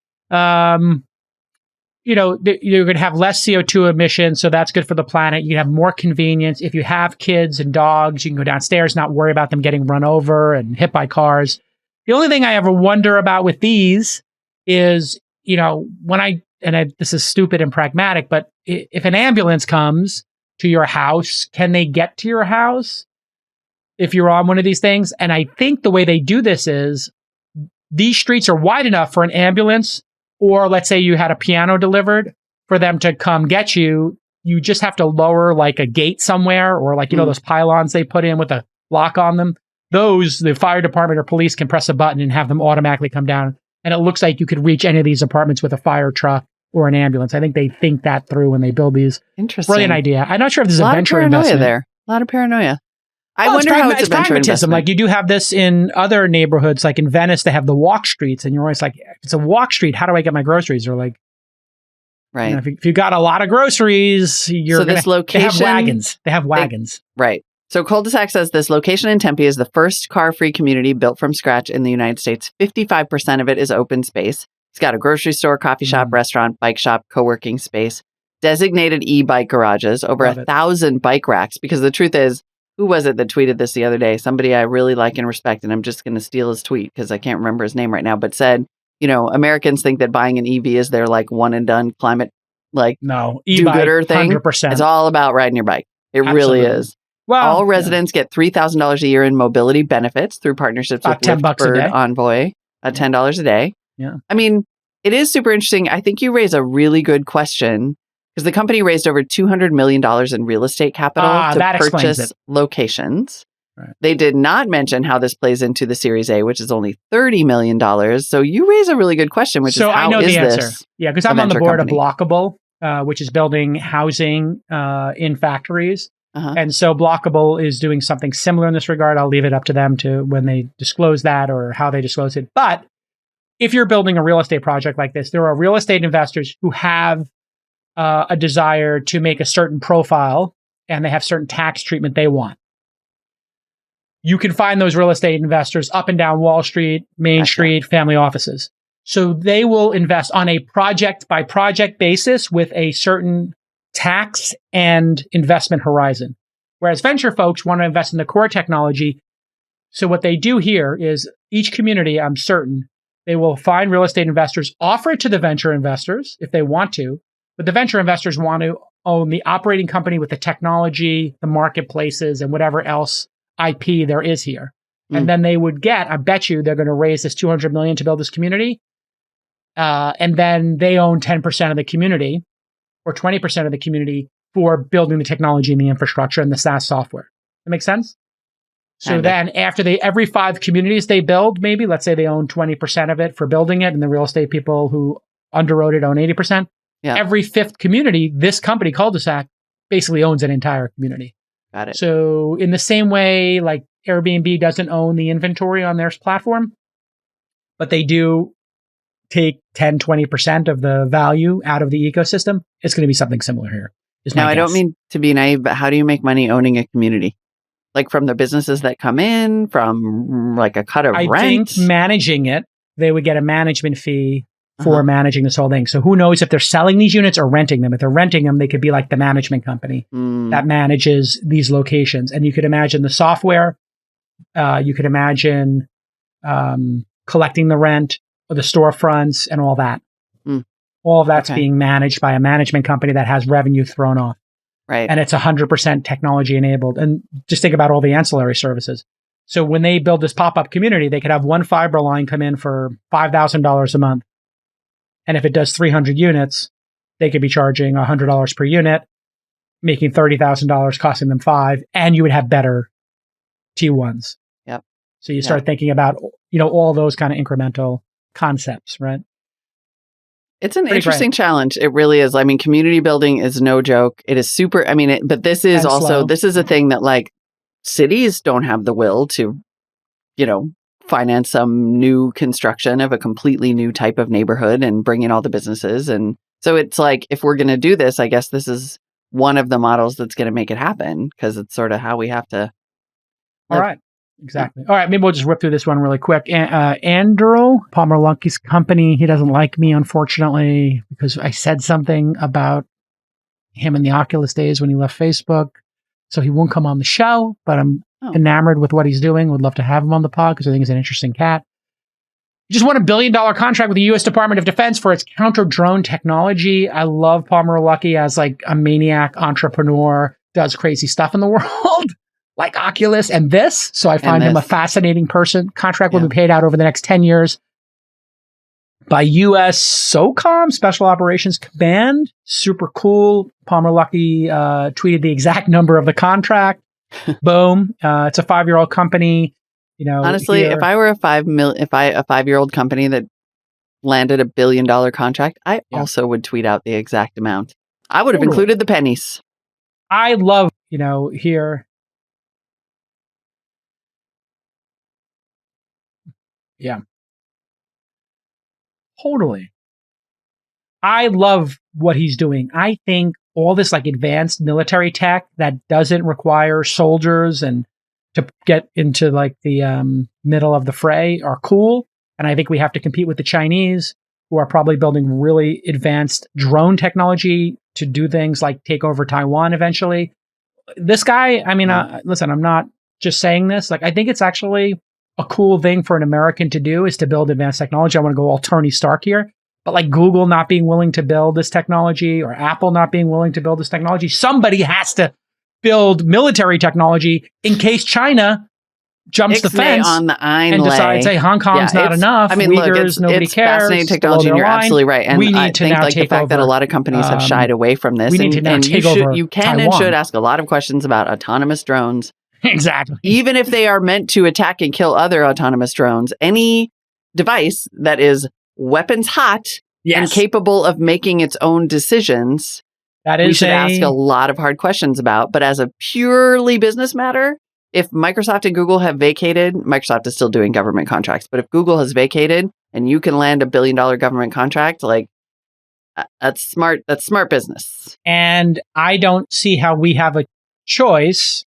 you're going to have less CO2 emissions, so that's good for the planet. You have more convenience. If you have kids and dogs, you can go downstairs, not worry about them getting run over and hit by cars. The only thing I ever wonder about with these is, this is stupid and pragmatic, but if an ambulance comes to your house, can they get to your house if you're on one of these things? And I think the way they do this is these streets are wide enough for an ambulance, or let's say you had a piano delivered, for them to come get you. You just have to lower like a gate somewhere, or those pylons they put in with a lock on them. Those, the fire department or police can press a button and have them automatically come down. And it looks like you could reach any of these apartments with a fire truck or an ambulance. I think they think that through when they build these. Interesting. Brilliant idea. I'm not sure if there's a venture investment there. A lot of paranoia. I wonder how it's a venture investment. Like you do have this in other neighborhoods, like in Venice, they have the walk streets, and you're always like, if it's a walk street, how do I get my groceries? Or like, right. If you got a lot of groceries, you're this location. They have wagons. They have wagons. Right. So Culdesac says this location in Tempe is the first car-free community built from scratch in the United States. 55% of it is open space. It's got a grocery store, coffee shop, restaurant, bike shop, co-working space. designated e-bike garages, over Love it. 1,000 bike racks. Because the truth is, who was it that tweeted this the other day? Somebody I really like and respect, and I'm just going to steal his tweet because I can't remember his name right now, but said, Americans think that buying an EV is their like one and done climate, like no, do-gooder thing. 100%. It's all about riding your bike. It Absolutely. really is. Well, all residents get $3,000 a year in mobility benefits through partnerships with $10 a Lyft, day. Bird, Envoy, $10 a day. Yeah. I mean, it is super interesting. I think you raise a really good question because the company raised over $200 million in real estate capital to purchase locations. Right. They did not mention how this plays into the Series A, which is only $30 million. So you raise a really good question, which is how I know is the answer. this? Yeah, because I'm on the board company? of Blockable, which is building housing in factories. Uh-huh. And so Blockable is doing something similar in this regard. I'll leave it up to them to when they disclose that or how they disclose it. But if you're building a real estate project like this, there are real estate investors who have a desire to make a certain profile and they have certain tax treatment they want. You can find those real estate investors up and down Wall Street, Main Street, family offices. So they will invest on a project by project basis with a certain tax and investment horizon. Whereas venture folks want to invest in the core technology. So what they do here is each community, I'm certain, they will find real estate investors, offer it to the venture investors if they want to, but the venture investors want to own the operating company with the technology, the marketplaces, and whatever else IP there is here. And then they would get, I bet you they're going to raise this $200 million to build this community. And then they own 10% of the community or 20% of the community for building the technology and the infrastructure and the SaaS software. That makes sense? So then after every 5 communities they build, maybe let's say they own 20% of it for building it and the real estate people who underwrote it own 80%. Yeah. Every 5th community, this company, Culdesac, basically owns an entire community. Got it. So in the same way, like Airbnb doesn't own the inventory on their platform, but they do take 10, 20% of the value out of the ecosystem. It's going to be something similar here. Now, I don't mean to be naive, but how do you make money owning a community? Like from the businesses that come in, from like a cut of rent? I think managing it, they would get a management fee for managing this whole thing. So who knows if they're selling these units or renting them. If they're renting them, they could be like the management company that manages these locations. And you could imagine the software. You could imagine collecting the rent or the storefronts and all that. All of that's being managed by a management company that has revenue thrown off. Right. And it's 100% technology enabled. And just think about all the ancillary services. So when they build this pop-up community, they could have one fiber line come in for $5,000 a month. And if it does 300 units, they could be charging $100 per unit, making $30,000, costing them $5,000, and you would have better T1s. Yep. So you start thinking about, all those kind of incremental concepts, right? It's an interesting challenge. It really is. I mean, community building is no joke. It is super. I mean, but this is this is a thing that like cities don't have the will to, finance some new construction of a completely new type of neighborhood and bring in all the businesses. And so it's like, if we're going to do this, I guess this is one of the models that's going to make it happen because it's sort of how we have to. All right. Exactly. All right. Maybe we'll just whip through this one really quick. Anduril, Palmer Luckey's company. He doesn't like me, unfortunately, because I said something about him in the Oculus days when he left Facebook. So he won't come on the show, but I'm enamored with what he's doing. Would love to have him on the pod because I think he's an interesting cat. He just won $1 billion contract with the U.S. Department of Defense for its counter-drone technology. I love Palmer Luckey as like a maniac entrepreneur, does crazy stuff in the world. Like Oculus and this. So I find him a fascinating person. Contract will be paid out over the next 10 years by U.S. SOCOM, Special Operations Command. Super cool. Palmer Luckey tweeted the exact number of the contract. Boom. It's a 5-year-old company. Honestly, if I were a 5-year-old company that landed $1 billion contract, I also would tweet out the exact amount. I would have included the pennies. I love, here. Yeah. Totally. I love what he's doing. I think all this like advanced military tech that doesn't require soldiers and to get into like the middle of the fray are cool. And I think we have to compete with the Chinese, who are probably building really advanced drone technology to do things like take over Taiwan eventually. This guy, I mean, listen, I'm not just saying this. Like, I think it's actually a cool thing for an American to do is to build advanced technology. I want to go all Tony Stark here. But like Google not being willing to build this technology or Apple not being willing to build this technology, somebody has to build military technology in case China jumps the fence on the and decides, hey, Hong Kong's not enough. I mean, Uyghurs, look, it's cares. fascinating technology, and you're absolutely right. And we need I to think now like the take fact that a over, lot of companies have shied away from this. We need to now take over you can Taiwan. and should ask a lot of questions about autonomous drones. Exactly. Even if they are meant to attack and kill other autonomous drones, any device that is weapons hot and capable of making its own decisions, we should ask a lot of hard questions about. But as a purely business matter, if Microsoft and Google have vacated, Microsoft is still doing government contracts, but if Google has vacated and you can land $1 billion government contract, like that's smart business. And I don't see how we have a choice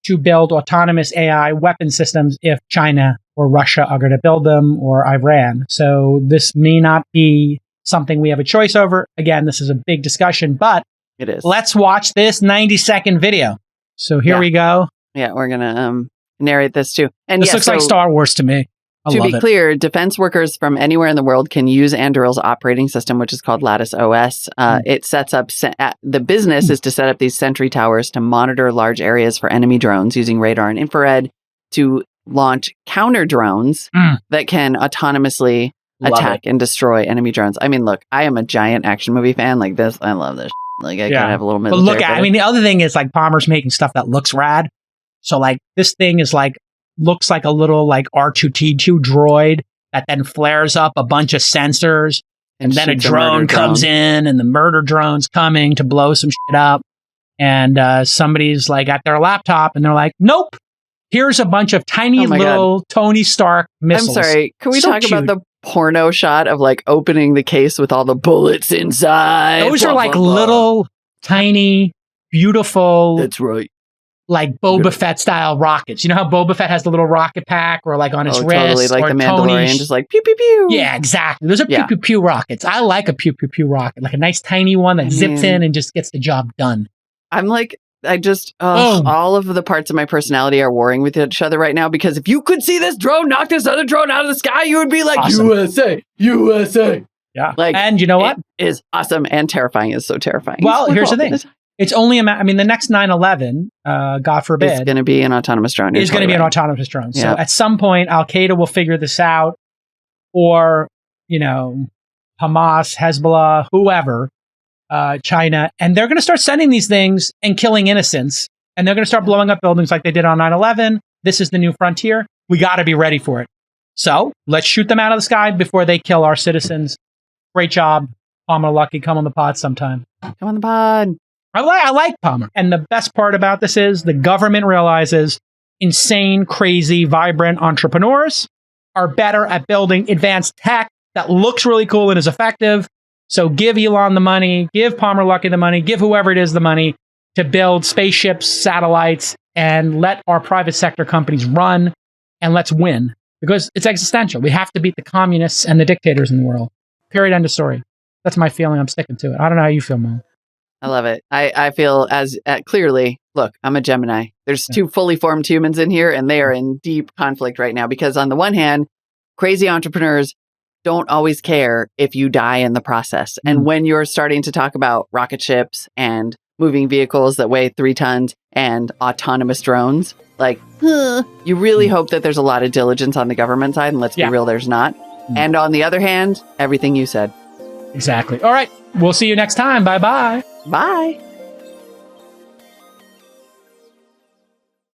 to build autonomous AI weapon systems if China or Russia are going to build them, or Iran. So this may not be something we have a choice over. Again, this is a big discussion, but it is. Let's watch this 90-second video. So here we go. Yeah, we're going to narrate this too. And this looks like Star Wars to me. To be clear, defense workers from anywhere in the world can use Anduril's operating system, which is called Lattice OS. It sets up, the business is to set up these sentry towers to monitor large areas for enemy drones using radar and infrared to launch counter drones that can autonomously attack and destroy enemy drones. I mean, look, I am a giant action movie fan like this. I love this. Like, I can have a little military. But look, I mean, the other thing is like Palmer's making stuff that looks rad. So like this thing is like, looks like a little like R2-D2 droid that then flares up a bunch of sensors and then a drone comes in and the murder drone's coming to blow some shit up. And somebody's like at their laptop and they're like, nope, here's a bunch of tiny little Tony Stark missiles. I'm sorry. Can we talk about the porno shot of like opening the case with all the bullets inside? Those are like little tiny, beautiful. That's right. Like Boba Fett style rockets. You know how Boba Fett has the little rocket pack or like on his wrist? Totally, like or the Mandalorian, just like pew, pew, pew. Yeah, exactly. Those are pew, pew, pew rockets. I like a pew, pew, pew rocket. Like a nice tiny one that zips in and just gets the job done. I'm like, all of the parts of my personality are warring with each other right now because if you could see this drone knock this other drone out of the sky, you would be like, awesome. USA, USA. Yeah. Like, and you know what? It is awesome and terrifying. It's so terrifying. Well, here's the thing. It's only the next 9/11, God forbid, is going to be an autonomous drone. Is going to be an autonomous drone. So at some point, Al Qaeda will figure this out, or Hamas, Hezbollah, whoever, China, and they're going to start sending these things and killing innocents, and they're going to start blowing up buildings like they did on 9/11. This is the new frontier. We got to be ready for it. So let's shoot them out of the sky before they kill our citizens. Great job, Palmer Luckey. Come on the pod sometime. Come on the pod. I like Palmer. And the best part about this is the government realizes insane, crazy, vibrant entrepreneurs are better at building advanced tech that looks really cool and is effective. So give Elon the money, give Palmer Luckey the money, give whoever it is the money to build spaceships, satellites, and let our private sector companies run, and let's win. Because it's existential. We have to beat the communists and the dictators in the world. Period. End of story. That's my feeling. I'm sticking to it. I don't know how you feel, Mo. I love it. I feel as clearly, look, I'm a Gemini. There's two fully formed humans in here, and they are in deep conflict right now because on the one hand, crazy entrepreneurs don't always care if you die in the process. And when you're starting to talk about rocket ships and moving vehicles that weigh 3 tons and autonomous drones, like, you really hope that there's a lot of diligence on the government side. And let's be real, there's not. And on the other hand, everything you said. Exactly. All right. We'll see you next time. Bye-bye. Bye.